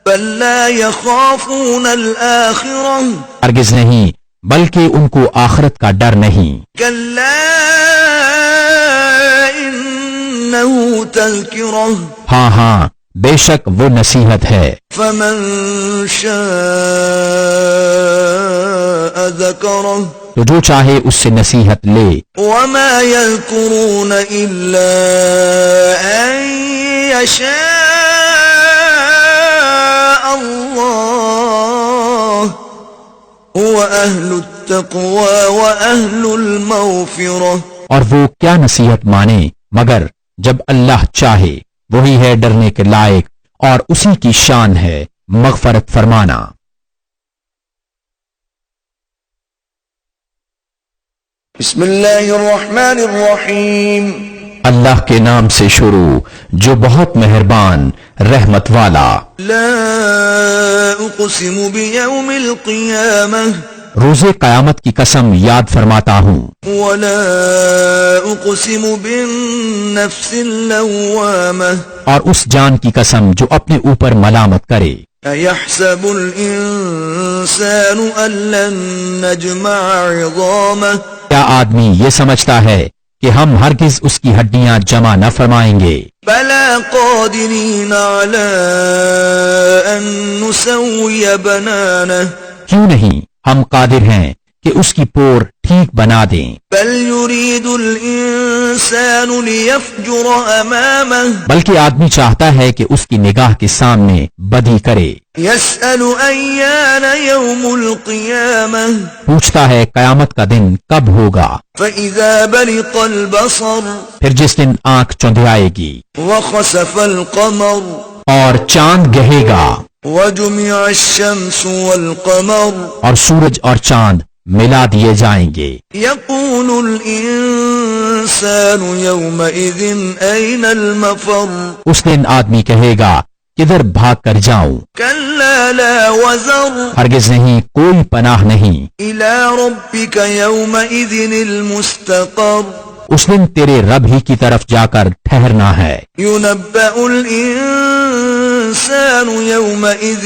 Speaker 1: بل لا يخافون الآخرة
Speaker 2: ہرگز نہیں بلکہ ان کو آخرت کا ڈر نہیں.
Speaker 1: كلا إنه تذكرة
Speaker 2: ہاں بے شک وہ نصیحت ہے.
Speaker 1: فمن شاء ذكره
Speaker 2: تو جو چاہے اس سے نصیحت لے.
Speaker 1: وما يذكرون إلا أن يشاء الله هو أهل التقوى وأهل المغفرة
Speaker 2: اور وہ کیا نصیحت مانے مگر جب اللہ چاہے، وہی ہے ڈرنے کے لائق اور اسی کی شان ہے مغفرت فرمانا۔
Speaker 1: بسم اللہ الرحمن الرحیم
Speaker 2: اللہ کے نام سے شروع جو بہت مہربان رحمت والا۔
Speaker 1: لا اقسم بیوم القیامہ
Speaker 2: روز قیامت کی قسم یاد فرماتا ہوں،
Speaker 1: ولا اقسم بالنفس اللوامہ
Speaker 2: اور اس جان کی قسم جو اپنے اوپر ملامت کرے۔
Speaker 1: ایحسب الانسان ان لن نجمع عظامہ
Speaker 2: کیا آدمی یہ سمجھتا ہے کہ ہم ہرگز اس کی ہڈیاں جمع نہ فرمائیں گے؟
Speaker 1: بلا قادرین علی ان نسوی بنانہ
Speaker 2: کیوں نہیں، ہم قادر ہیں کہ اس کی پور ٹھیک بنا دیں۔
Speaker 1: بل یرید الانسان لیفجر امامہ
Speaker 2: بلکہ آدمی چاہتا ہے کہ اس کی نگاہ کے سامنے بدی کرے۔
Speaker 1: یسأل ایان یوم القیامہ
Speaker 2: پوچھتا ہے قیامت کا دن کب ہوگا؟
Speaker 1: فإذا برق البصر
Speaker 2: پھر جس دن آنکھ چندھیائے گی
Speaker 1: وخسف القمر
Speaker 2: اور چاند گہے گا
Speaker 1: وجمع الشمس والقمر
Speaker 2: اور سورج اور چاند ملا دیے جائیں گے۔
Speaker 1: یقول الانسان یومئذ این المفر
Speaker 2: اس دن آدمی کہے گا کدھر بھاگ کر جاؤں؟
Speaker 1: کلا لا وزر
Speaker 2: ہرگز نہیں، کوئی پناہ نہیں۔
Speaker 1: الی ربک یومئذ المستقر
Speaker 2: اس دن تیرے رب ہی کی طرف جا کر ٹھہرنا ہے۔
Speaker 1: ينبأ الإنسان يومئذ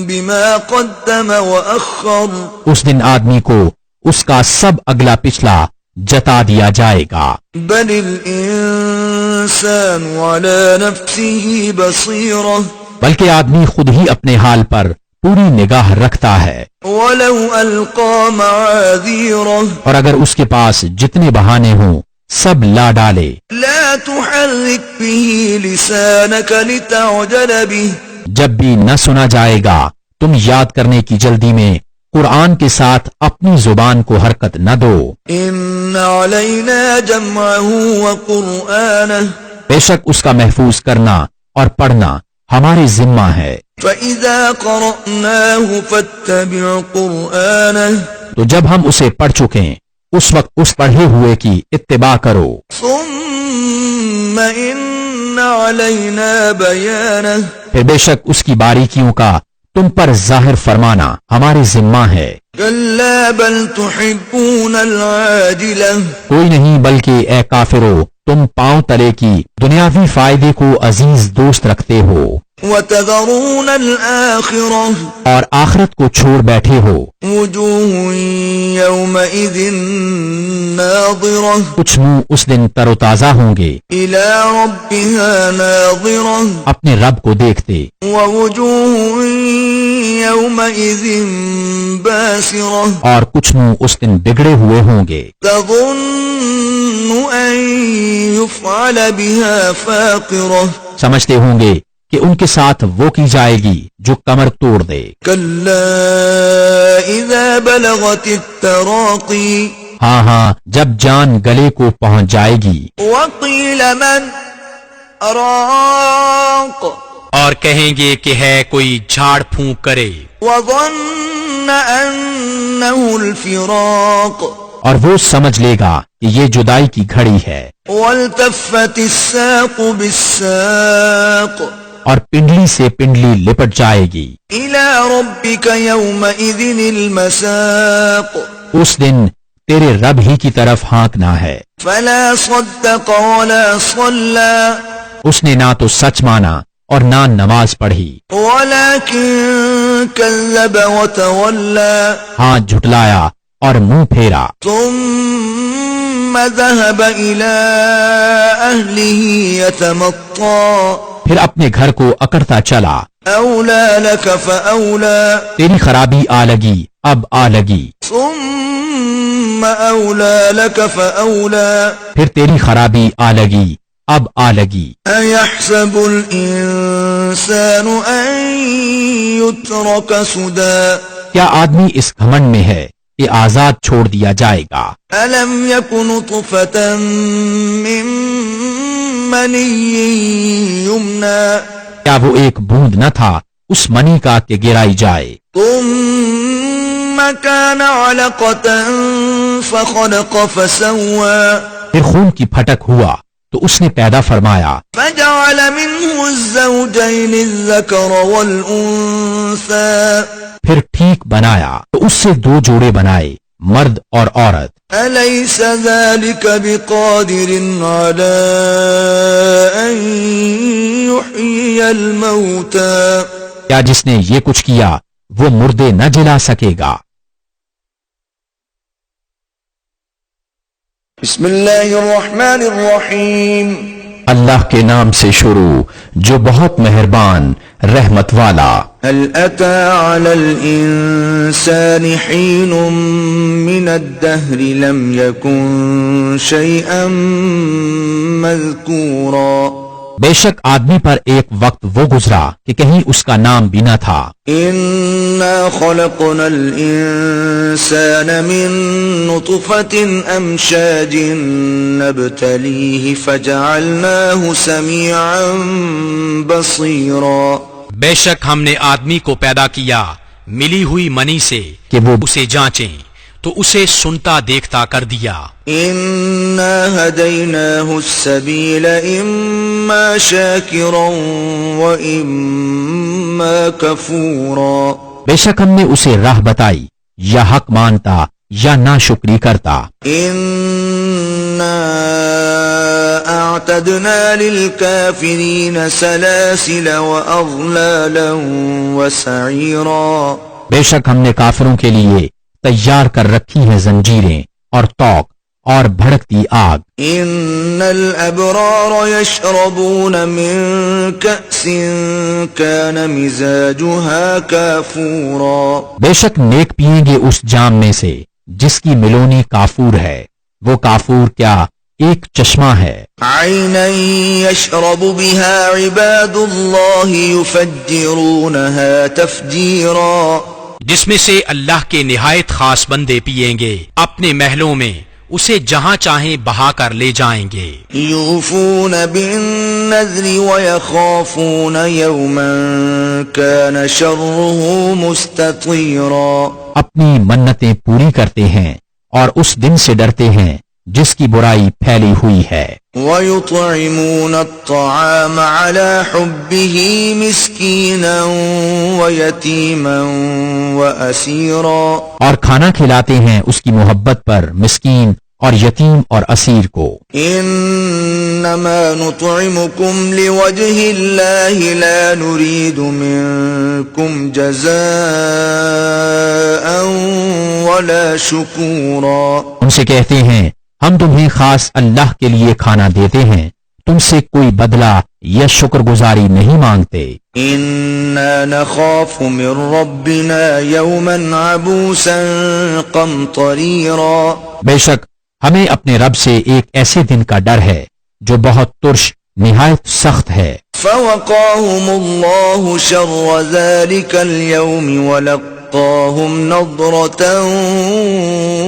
Speaker 1: بما قدم وأخر
Speaker 2: اس دن آدمی کو اس کا سب اگلا پچھلا جتا دیا جائے گا۔
Speaker 1: بل الإنسان على نفسه بصيرة
Speaker 2: بلکہ آدمی خود ہی اپنے حال پر پوری نگاہ رکھتا ہے،
Speaker 1: ولو ألقى معاذيره
Speaker 2: اور اگر اس کے پاس جتنے بہانے ہوں سب لا ڈالے۔
Speaker 1: لا تحرك به لسانك لتعجل به
Speaker 2: جب بھی نہ سنا جائے گا تم یاد کرنے کی جلدی میں قرآن کے ساتھ اپنی زبان کو حرکت نہ دو۔
Speaker 1: إن علينا جمعه وقرآنه
Speaker 2: بے شک اس کا محفوظ کرنا اور پڑھنا ہمارے ذمہ ہے۔
Speaker 1: فإذا قرأناه فاتبع قرآنه
Speaker 2: تو جب ہم اسے پڑھ چکیں اس وقت اس پڑھے ہوئے کی اتباع کرو۔
Speaker 1: ثم إن علينا بيانه
Speaker 2: پھر بے شک اس کی باریکیوں کا تم پر ظاہر فرمانا ہمارے ذمہ ہے۔
Speaker 1: كلا بل تحبون العاجلة
Speaker 2: کوئی نہیں بلکہ اے کافرو تم پاؤں تلے کی دنیاوی فائدے کو عزیز دوست رکھتے ہو
Speaker 1: وتذرون الآخرة
Speaker 2: اور آخرت کو چھوڑ بیٹھے ہو۔
Speaker 1: وجوه يومئذ ناظرة
Speaker 2: کچھ منہ اس دن تر و تازہ ہوں گے،
Speaker 1: إلى ربها ناظرة
Speaker 2: اپنے رب کو دیکھتے،
Speaker 1: ووجوه يومئذ باسرة
Speaker 2: اور کچھ منہ اس دن بگڑے ہوئے ہوں گے،
Speaker 1: تظن أن يفعل بها فاقرة
Speaker 2: سمجھتے ہوں گے کہ ان کے ساتھ وہ کی جائے گی جو کمر توڑ دے۔
Speaker 1: كلا إذا بلغت التراقي
Speaker 2: ہاں ہاں جب جان گلے کو پہنچ جائے گی،
Speaker 1: وقيل من راق
Speaker 3: اور کہیں گے کہ ہے کوئی جھاڑ پھونک کرے،
Speaker 1: وظن أنه الفراق
Speaker 2: اور وہ سمجھ لے گا کہ یہ جدائی کی گھڑی ہے،
Speaker 1: والتفت الساق بالساق
Speaker 2: اور پنڈلی سے پنڈلی لپٹ جائے گی۔
Speaker 1: إلى ربك يومئذ المساق
Speaker 2: اس دن تیرے رب ہی کی طرف ہانکنا ہے۔
Speaker 1: فلا صدق ولا صلى
Speaker 2: اس نے نہ تو سچ مانا اور نہ نماز پڑھی،
Speaker 1: ولكن كذب وتولى
Speaker 2: ہاں جھٹلایا اور منہ پھیرا،
Speaker 1: ثم ذهب إلى أهله يتمطى
Speaker 2: پھر اپنے گھر کو اکڑتا چلا۔
Speaker 1: أولى لك فأولى
Speaker 2: تیری خرابی آ لگی اب آ لگی،
Speaker 1: ثم أولى لك فأولى
Speaker 2: پھر تیری خرابی آ لگی اب آ لگی۔
Speaker 1: أيحسب الإنسان أن يترك سدى
Speaker 2: کیا آدمی اس گھمنڈ میں ہے کہ آزاد چھوڑ دیا جائے گا؟
Speaker 1: ألم يكن نطفة من مني يمنى
Speaker 2: کیا وہ ایک بوند نہ تھا اس منی کا کہ گرائی جائے؟
Speaker 1: ثم كان علقة فخلق فسوى
Speaker 2: پھر خون کی پھٹک ہوا تو اس نے پیدا فرمایا،
Speaker 1: فجعل منه الزوجين الذكر والأنثى
Speaker 2: پھر ٹھیک بنایا تو اس سے دو جوڑے بنائے، مرد اور عورت۔
Speaker 1: أليس ذلك بقادر على أن يحيي الموتى
Speaker 2: کیا جس نے یہ کچھ کیا وہ مردے نہ جلا سکے گا؟
Speaker 1: بسم اللہ الرحمن الرحیم
Speaker 2: اللہ کے نام سے شروع جو بہت مہربان رحمت والا۔
Speaker 1: هل أتى على الإنسان حين من الدهر لم يكن شيئا مذكورا
Speaker 2: بے شک آدمی پر ایک وقت وہ گزرا کہ کہیں اس کا نام بھی نہ تھا۔
Speaker 1: إنا خلقنا الإنسان من نطفة أمشاج نبتليه فجعلناه سميعا بصيرا
Speaker 3: بے شک ہم نے آدمی کو پیدا کیا ملی ہوئی منی سے
Speaker 2: کہ وہ
Speaker 3: اسے جانچیں تو اسے سنتا دیکھتا کر دیا۔
Speaker 1: إنا هديناه السبيل إما شاكرا وإما كفورا
Speaker 2: بے شک ہم نے اسے راہ بتائی، یا حق مانتا یا ناشکری کرتا۔
Speaker 1: إنا أعتدنا للكافرين سلاسل وأغلالا وسعيرا
Speaker 2: بے شک ہم نے کافروں کے لیے تیار کر رکھی ہیں زنجیریں اور طوق اور بھڑکتی آگ۔
Speaker 1: إن الأبرار يشربون من كأس كان مزاجها كافورا
Speaker 2: بے شک نیک پیئیں گے اس جام میں سے جس کی ملونی کافور ہے، وہ کافور کیا ایک چشمہ ہے۔
Speaker 1: عينا يشرب بها عباد الله يفجرونها تفجيرا
Speaker 3: جس میں سے اللہ کے نہایت خاص بندے پیئیں گے، اپنے محلوں میں اسے جہاں چاہیں بہا کر لے جائیں گے۔
Speaker 1: يوفون بالنذر ويخافون يوما كان شره مستطيرا
Speaker 2: اپنی منتیں پوری کرتے ہیں اور اس دن سے ڈرتے ہیں جس کی برائی پھیلی ہوئی ہے۔
Speaker 1: ويطعمون الطعام على حبه مسكينا ويتيما وأسيرا
Speaker 2: اور کھانا کھلاتے ہیں اس کی محبت پر مسکین اور یتیم اور اسیر کو۔
Speaker 1: إنما نطعمكم لوجه الله لا نريد منكم جزاء ولا شكورا
Speaker 2: ان سے کہتے ہیں ہم تمہیں خاص اللہ کے لیے کھانا دیتے ہیں، تم سے کوئی بدلہ یا شکر گزاری نہیں مانگتے۔
Speaker 1: إنا نخاف من ربنا يوما عبوسا قمطريرا
Speaker 2: بے شک ہمیں اپنے رب سے ایک ایسے دن کا ڈر ہے جو بہت ترش نہایت سخت ہے۔
Speaker 1: فوقاهم الله شر ذلك اليوم ولقاهم نضرة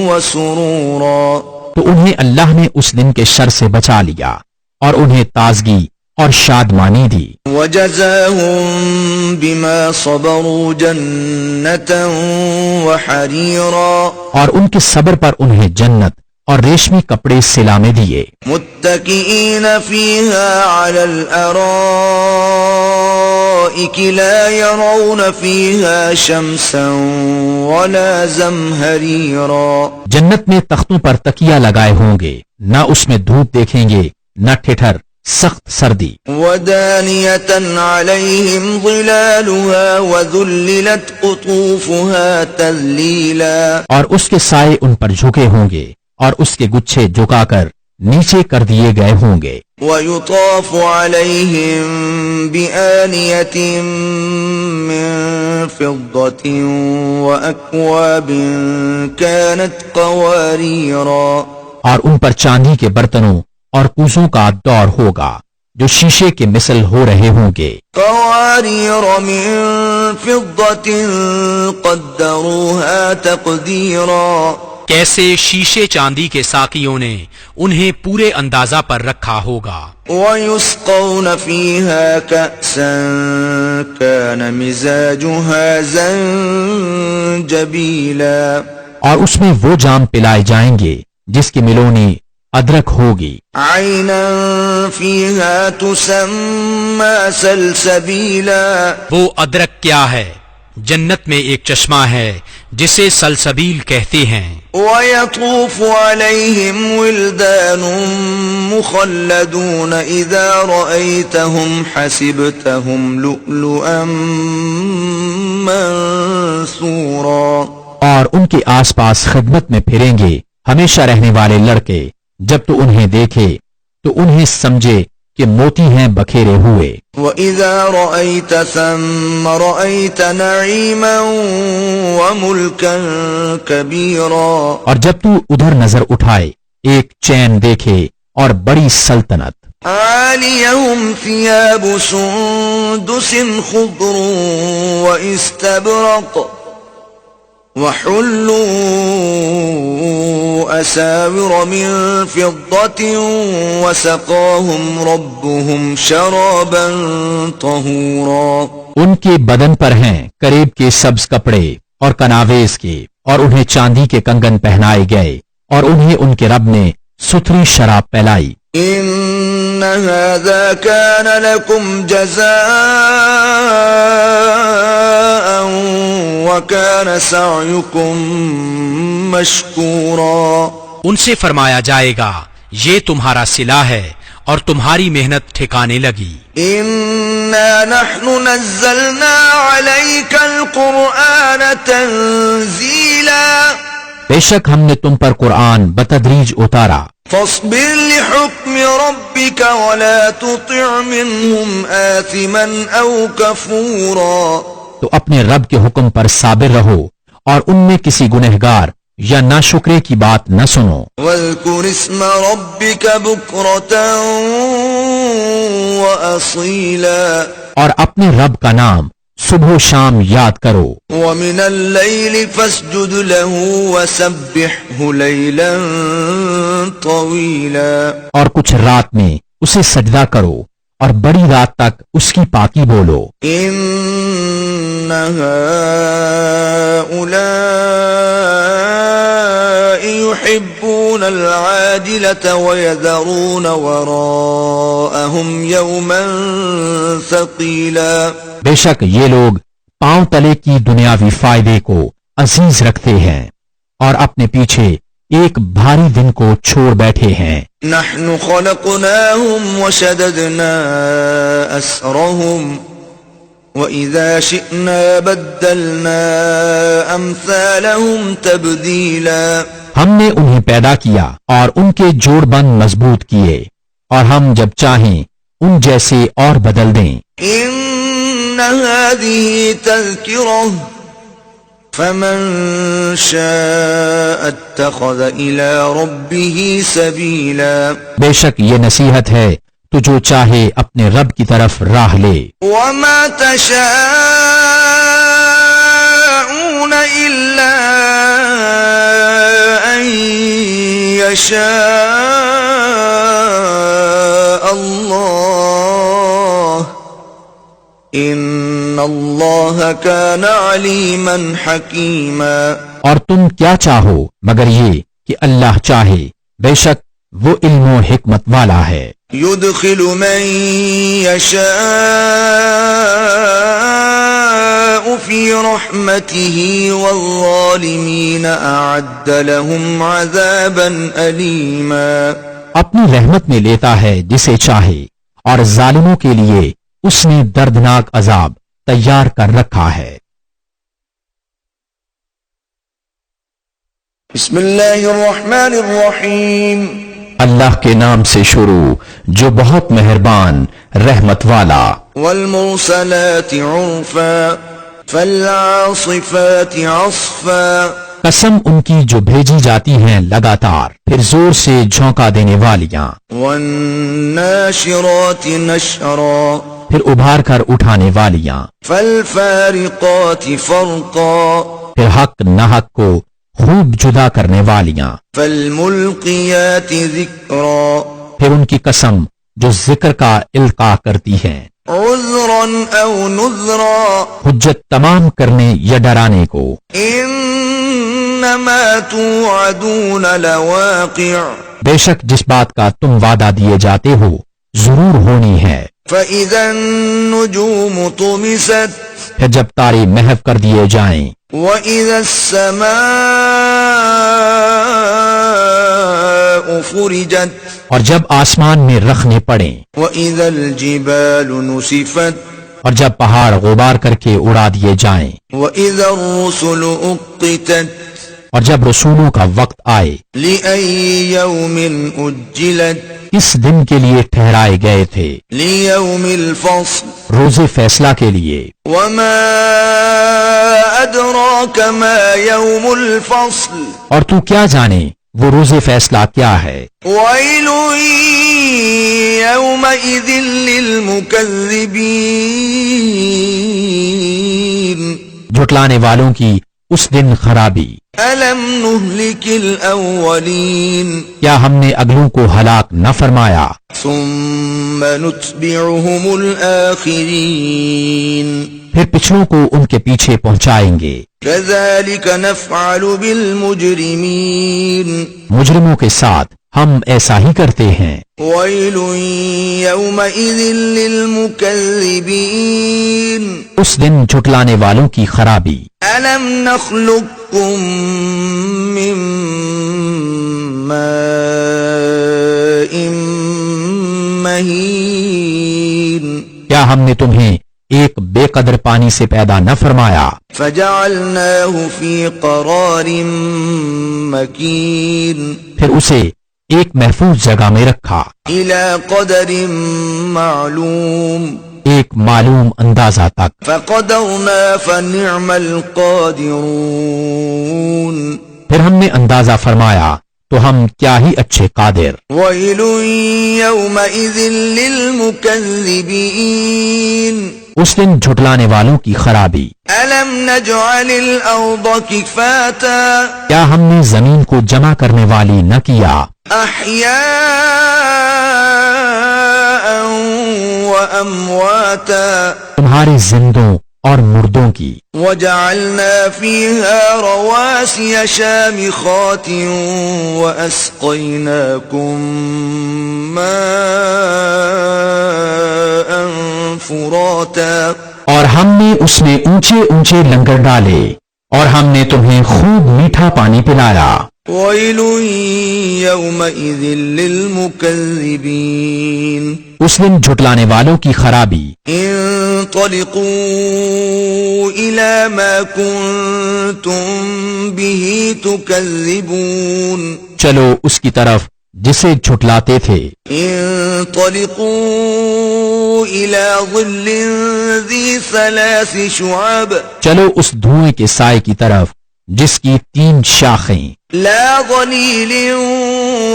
Speaker 1: وسرورا
Speaker 2: تو انہیں اللہ نے اس دن کے شر سے بچا لیا اور انہیں تازگی اور شادمانی دی۔
Speaker 1: وجزاهم بما صبروا جنة وحريرا
Speaker 2: اور ان کے صبر پر انہیں جنت اور ریشمی کپڑے سلا میں دیے۔
Speaker 1: متكئين فيها على الأرائك لا يرون فيها شمسا ولا زمهريرا
Speaker 2: جنت میں تختوں پر تکیہ لگائے ہوں گے، نہ اس میں دھوپ دیکھیں گے نہ ٹھٹھر سخت سردی۔
Speaker 1: ودانية عليهم ظلالها وذللت قطوفها تذليلا
Speaker 2: اور اس کے سائے ان پر جھکے ہوں گے اور اس کے گچھے جھکا کر نیچے کر دیے گئے ہوں گے۔
Speaker 1: ويطاف عليهم بآنية من فضة وأكواب كانت قواريرا
Speaker 2: اور ان پر چاندی کے برتنوں اور کوزوں کا دور ہوگا جو شیشے کے مثل ہو رہے ہوں گے۔
Speaker 1: قوارير من فضة قدروها تقديرا
Speaker 3: کیسے شیشے چاندی کے ساقیوں نے انہیں پورے اندازہ پر رکھا ہوگا۔
Speaker 1: ويسقون فيها كأسا كان مزاجها زنجبيلا
Speaker 2: اور اس میں وہ جام پلائے جائیں گے جس کی ملونی ادرک ہوگی.
Speaker 1: عینا فیہا تسمى سلسبیلا.
Speaker 3: وہ ادرک کیا ہے؟ جنت میں ایک چشمہ ہے جسے سلسبیل کہتے ہیں.
Speaker 1: وَيَطُوفُ عَلَيْهِمْ وِلْدَانٌ مُخَلَّدُونَ إِذَا رَأَيْتَهُمْ حَسِبْتَهُمْ لُؤْلُؤًا مَنثُورًا.
Speaker 2: اور ان کے آس پاس خدمت میں پھریں گے ہمیشہ رہنے والے لڑکے. جب تو انہیں دیکھے تو انہیں سمجھے کہ موتی ہیں بکھیرے ہوئے.
Speaker 1: وَإِذَا رَأَيْتَ ثَمَّ رَأَيْتَ نَعِيمًا وَمُلْكًا كَبِيرًا.
Speaker 2: اور جب تو ادھر نظر اٹھائے ایک چین دیکھے اور بڑی سلطنت.
Speaker 1: عَالِيَهُمْ ثِيَابُ سُندُسٍ خُضْرٌ وَإِسْتَبْرَقٌ وَحُلُّوا أَسَاوِرَ مِن فِضَّةٍ وَسَقَاهُمْ رَبُّهُمْ شَرَابًا طَهُورًا.
Speaker 2: ان کے بدن پر ہیں قریب کے سبز کپڑے اور کناویز کے، اور انہیں چاندی کے کنگن پہنائے گئے، اور انہیں ان کے رب نے ستھری شراب پلائی.
Speaker 1: إِنَّ هَذَا كَانَ لَكُمْ جَزَاءً وَكَانَ سَعْيُكُمْ مَشْكُورًا.
Speaker 3: ان سے فرمایا جائے گا یہ تمہارا صلہ ہے اور تمہاری محنت ٹھکانے لگی.
Speaker 1: إِنَّا نَحْنُ نَزَّلْنَا عَلَيْكَ الْقُرْآنَ تَنزِيلًا.
Speaker 2: بے شک ہم نے تم پر قرآن بتدریج اتارا.
Speaker 1: فاصبر لحكم ربك ولا تطع منهم آثما أو كفورا.
Speaker 2: تو اپنے رب کے حکم پر صابر رہو اور ان میں کسی گنہگار یا ناشکرے کی بات نہ سنو.
Speaker 1: واذكر اسم ربك بكرة وأصيلا.
Speaker 2: اور اپنے رب کا نام صبح و شام یاد کرو.
Speaker 1: ومن الليل فاسجد له وسبحه ليلا طويلا.
Speaker 2: اور کچھ رات میں اسے سجدہ کرو اور بڑی رات تک اس کی پاکی بولو.
Speaker 1: إن هؤلاء يحبون العاجلة ويذرون وراءهم يوما ثقيلا.
Speaker 2: بے شک یہ لوگ پاؤں تلے کی دنیاوی فائدے کو عزیز رکھتے ہیں اور اپنے پیچھے ایک بھاری دن کو چھوڑ بیٹھے ہیں.
Speaker 1: نحن خلقناهم وشددنا أسرهم وإذا شئنا بدلنا أمثالهم تبديلا.
Speaker 2: ہم نے انہیں پیدا کیا اور ان کے جوڑ بند مضبوط کیے، اور ہم جب چاہیں ان جیسے اور بدل دیں.
Speaker 1: إن هذه تذكرة فمن شاء اتخذ إلى ربه سبيلا.
Speaker 2: بے شک یہ نصیحت ہے تو جو چاہے اپنے رب کی طرف راہ لے.
Speaker 1: وما تشاءون إلا أن يشاء الله إن الله كان عليما حكيما.
Speaker 2: اور تم کیا چاہو مگر یہ کہ اللہ چاہے، بے شک وہ علم و حکمت والا ہے.
Speaker 1: يدخل من يشاء في رحمته والظالمين أعد لهم عذابا أليما.
Speaker 2: اپنی رحمت میں لیتا ہے جسے چاہے، اور ظالموں کے لیے اس نے دردناک عذاب تیار کر رکھا ہے.
Speaker 1: بسم اللہ الرحمن الرحیم.
Speaker 2: اللہ کے نام سے شروع جو بہت مہربان رحمت والا.
Speaker 1: والمرسلات عرفا فالعاصفات عصفا.
Speaker 2: قسم ان کی جو بھیجی جاتی ہیں لگاتار، پھر زور سے جھونکا دینے والیاں.
Speaker 1: والناشرات نشرا
Speaker 2: پھر ابھار کر اٹھانے والیاں.
Speaker 1: فالفارقات فرقا
Speaker 2: پھر حق ناحق کو خوب جدا کرنے والیاں.
Speaker 1: فالملقیات ذکرا
Speaker 2: پھر ان کی قسم جو ذکر کا القاء کرتی ہیں،
Speaker 1: عذرا او نذرا
Speaker 2: حجت تمام کرنے یا ڈرانے کو۔
Speaker 1: انما توعدون لواقع
Speaker 2: بے شک جس بات کا تم وعدہ دیے جاتے ہو ضرور ہونی ہے۔
Speaker 1: فاذا النجوم طمست
Speaker 2: پھر جب تارے محو کر دیے جائیں،
Speaker 1: واذا السماء فرجت
Speaker 2: اور جب آسمان میں رخنے پڑیں،
Speaker 1: واذا الجبال نسفت
Speaker 2: اور جب پہاڑ غبار کر کے اڑا دیے جائیں،
Speaker 1: واذا الرسل اقتت
Speaker 2: اور جب رسولوں کا وقت آئے،
Speaker 1: لأي يوم اجلت
Speaker 2: کس دن کے لیے ٹھہرائے گئے تھے؟
Speaker 1: ليوم الفصل
Speaker 2: روز فیصلہ کے لیے۔
Speaker 1: وما أدراك ما يوم الفصل
Speaker 2: اور تو کیا جانے وہ روز فیصلہ کیا ہے؟
Speaker 1: ويل يومئذ للمكذبين
Speaker 2: جھٹلانے والوں کی اس دن خرابی۔
Speaker 1: ألم نهلك الأولين
Speaker 2: کیا ہم نے اگلوں کو ہلاک نہ فرمایا؟
Speaker 1: ثم نتبعهم الآخرين
Speaker 2: پھر پچھلوں کو ان کے پیچھے پہنچائیں گے۔
Speaker 1: كذلك نفعل بالمجرمين
Speaker 2: مجرموں کے ساتھ ہم ایسا ہی کرتے ہیں۔
Speaker 1: ويل يومئذ للمكذبين
Speaker 2: اس دن جھٹلانے والوں کی خرابی۔
Speaker 1: ألم نخلقكم من ماء مهين
Speaker 2: کیا ہم نے تمہیں ایک بے قدر پانی سے پیدا نہ فرمایا؟
Speaker 1: فجعلناه في قرار مكين
Speaker 2: پھر اسے ایک محفوظ جگہ میں رکھا،
Speaker 1: إلى قدر معلوم
Speaker 2: ایک معلوم اندازہ تک۔
Speaker 1: فقدرنا فنعم القادرون
Speaker 2: پھر ہم نے اندازہ فرمایا تو ہم کیا ہی اچھے قادر۔
Speaker 1: ويل يومئذ للمكذبين
Speaker 2: اس دن جھٹلانے والوں کی خرابی۔
Speaker 1: ألم نجعل الأرض كفاتا
Speaker 2: کیا ہم نے زمین کو جمع کرنے والی نہ کیا؟
Speaker 1: أحياء وأمواتا
Speaker 2: تمہارے زندوں اور مردوں کی۔
Speaker 1: وجعلنا فيها رواسي شامخات وأسقيناكم ماء فراتا
Speaker 2: اور ہم نے اس میں اونچے اونچے لنگر ڈالے اور ہم نے تمہیں خوب میٹھا پانی پلایا۔
Speaker 1: ويل يومئذ للمكذبين
Speaker 2: اس دن جھٹلانے والوں کی خرابی۔
Speaker 1: انطلقوا إلى ما كنتم به تكذبون
Speaker 2: چلو اس کی طرف جسے جھٹلاتے تھے۔
Speaker 1: انطلقوا إلى ظل ذي 3 شعب
Speaker 2: چلو اس دھوئیں کے سائے کی طرف جس کی 3 شاخیں،
Speaker 1: لا ظليل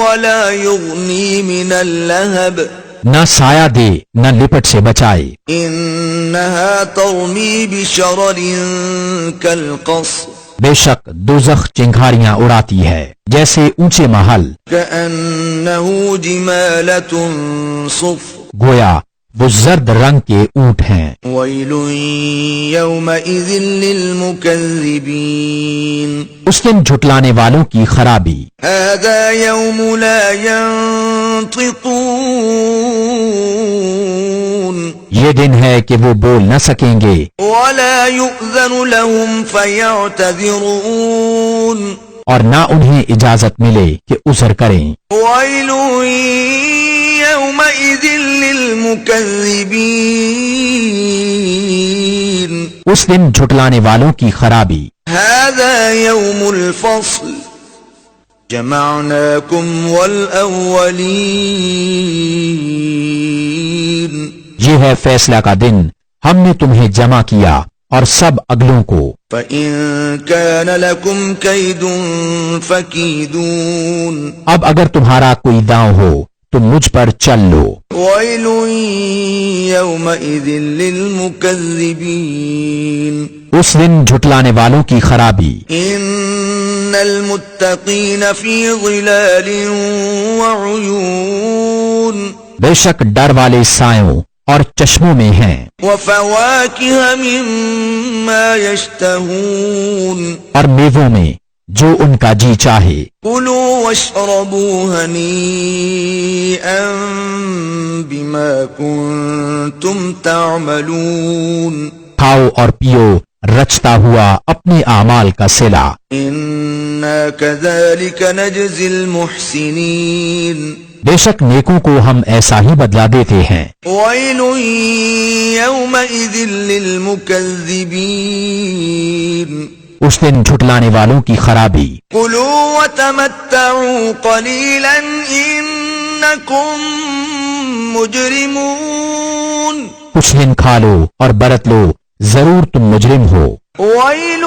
Speaker 1: ولا يغني من اللهب
Speaker 2: نہ سایہ دے نہ لپٹ سے بچائے۔
Speaker 1: إنها ترمي بشرر كالقصر
Speaker 2: بے شک دوزخ چنگھاریاں اڑاتی ہے جیسے اونچے محل،
Speaker 1: كأنه جمالة صفر
Speaker 2: گویا وہ زرد رنگ کے اونٹ ہیں۔
Speaker 1: ويل يومئذ للمكذبين
Speaker 2: اس دن جھٹلانے والوں کی خرابی۔
Speaker 1: هذا يوم لا ينطقون
Speaker 2: یہ دن ہے کہ وہ بول نہ سکیں گے
Speaker 1: ولا يؤذن لهم فيعتذرون
Speaker 2: اور نہ انہیں اجازت ملے کہ عذر کریں۔
Speaker 1: ويل يومئذ للمكذبين
Speaker 2: اس دن جھٹلانے والوں کی خرابی۔
Speaker 1: هذا يوم الفصل جمعناكم والأولين
Speaker 2: یہ ہے فیصلہ کا دن، ہم نے تمہیں جمع کیا اور سب اگلوں کو۔
Speaker 1: فإن كان لكم كيد فكيدون
Speaker 2: اب اگر تمہارا کوئی داؤں ہو تو مجھ پر چل لو۔
Speaker 1: ويل يومئذ للمكذبين
Speaker 2: اس دن جھٹلانے والوں کی خرابی۔
Speaker 1: إن المتقين في ظلال وعيون
Speaker 2: بے شک ڈر والے سایوں اور چشموں میں ہیں،
Speaker 1: وفواكه مما يشتهون
Speaker 2: اور میووں میں جو ان کا جی چاہے۔
Speaker 1: كلوا واشربوا هنيئا بما كنتم تعملون
Speaker 2: کھاؤ اور پیو رچتا ہوا اپنے اعمال کا صلہ،
Speaker 1: إنا كذلك نجزي المحسنين
Speaker 2: بے شک نیکوں کو ہم ایسا ہی بدلہ دیتے ہیں۔
Speaker 1: ويل يومئذ للمكذبين
Speaker 2: اس دن جھٹلانے والوں کی خرابی۔
Speaker 1: كلوا وتمتعوا قليلا إنكم مجرمون
Speaker 2: کچھ دن کھا لو اور برت لو، ضرور تم مجرم ہو۔
Speaker 1: ويل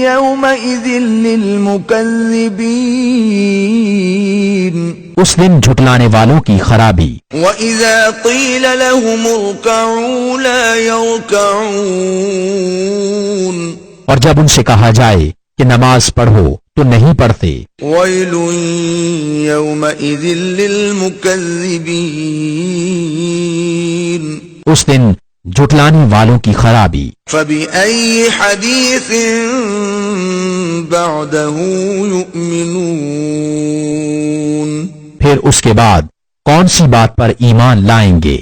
Speaker 1: يومئذ للمكذبين
Speaker 2: اس دن جھٹلانے والوں کی خرابی۔
Speaker 1: وإذا قيل لهم اركعوا لا يركعون
Speaker 2: اور جب ان سے کہا جائے کہ نماز پڑھو تو نہیں پڑھتے۔
Speaker 1: ويل يومئذ للمكذبين
Speaker 2: اس دن جھٹلانے والوں کی خرابی۔
Speaker 1: فبأي حديث بعده يؤمنون
Speaker 2: پھر اس کے بعد کون سی بات پر ایمان لائیں گے؟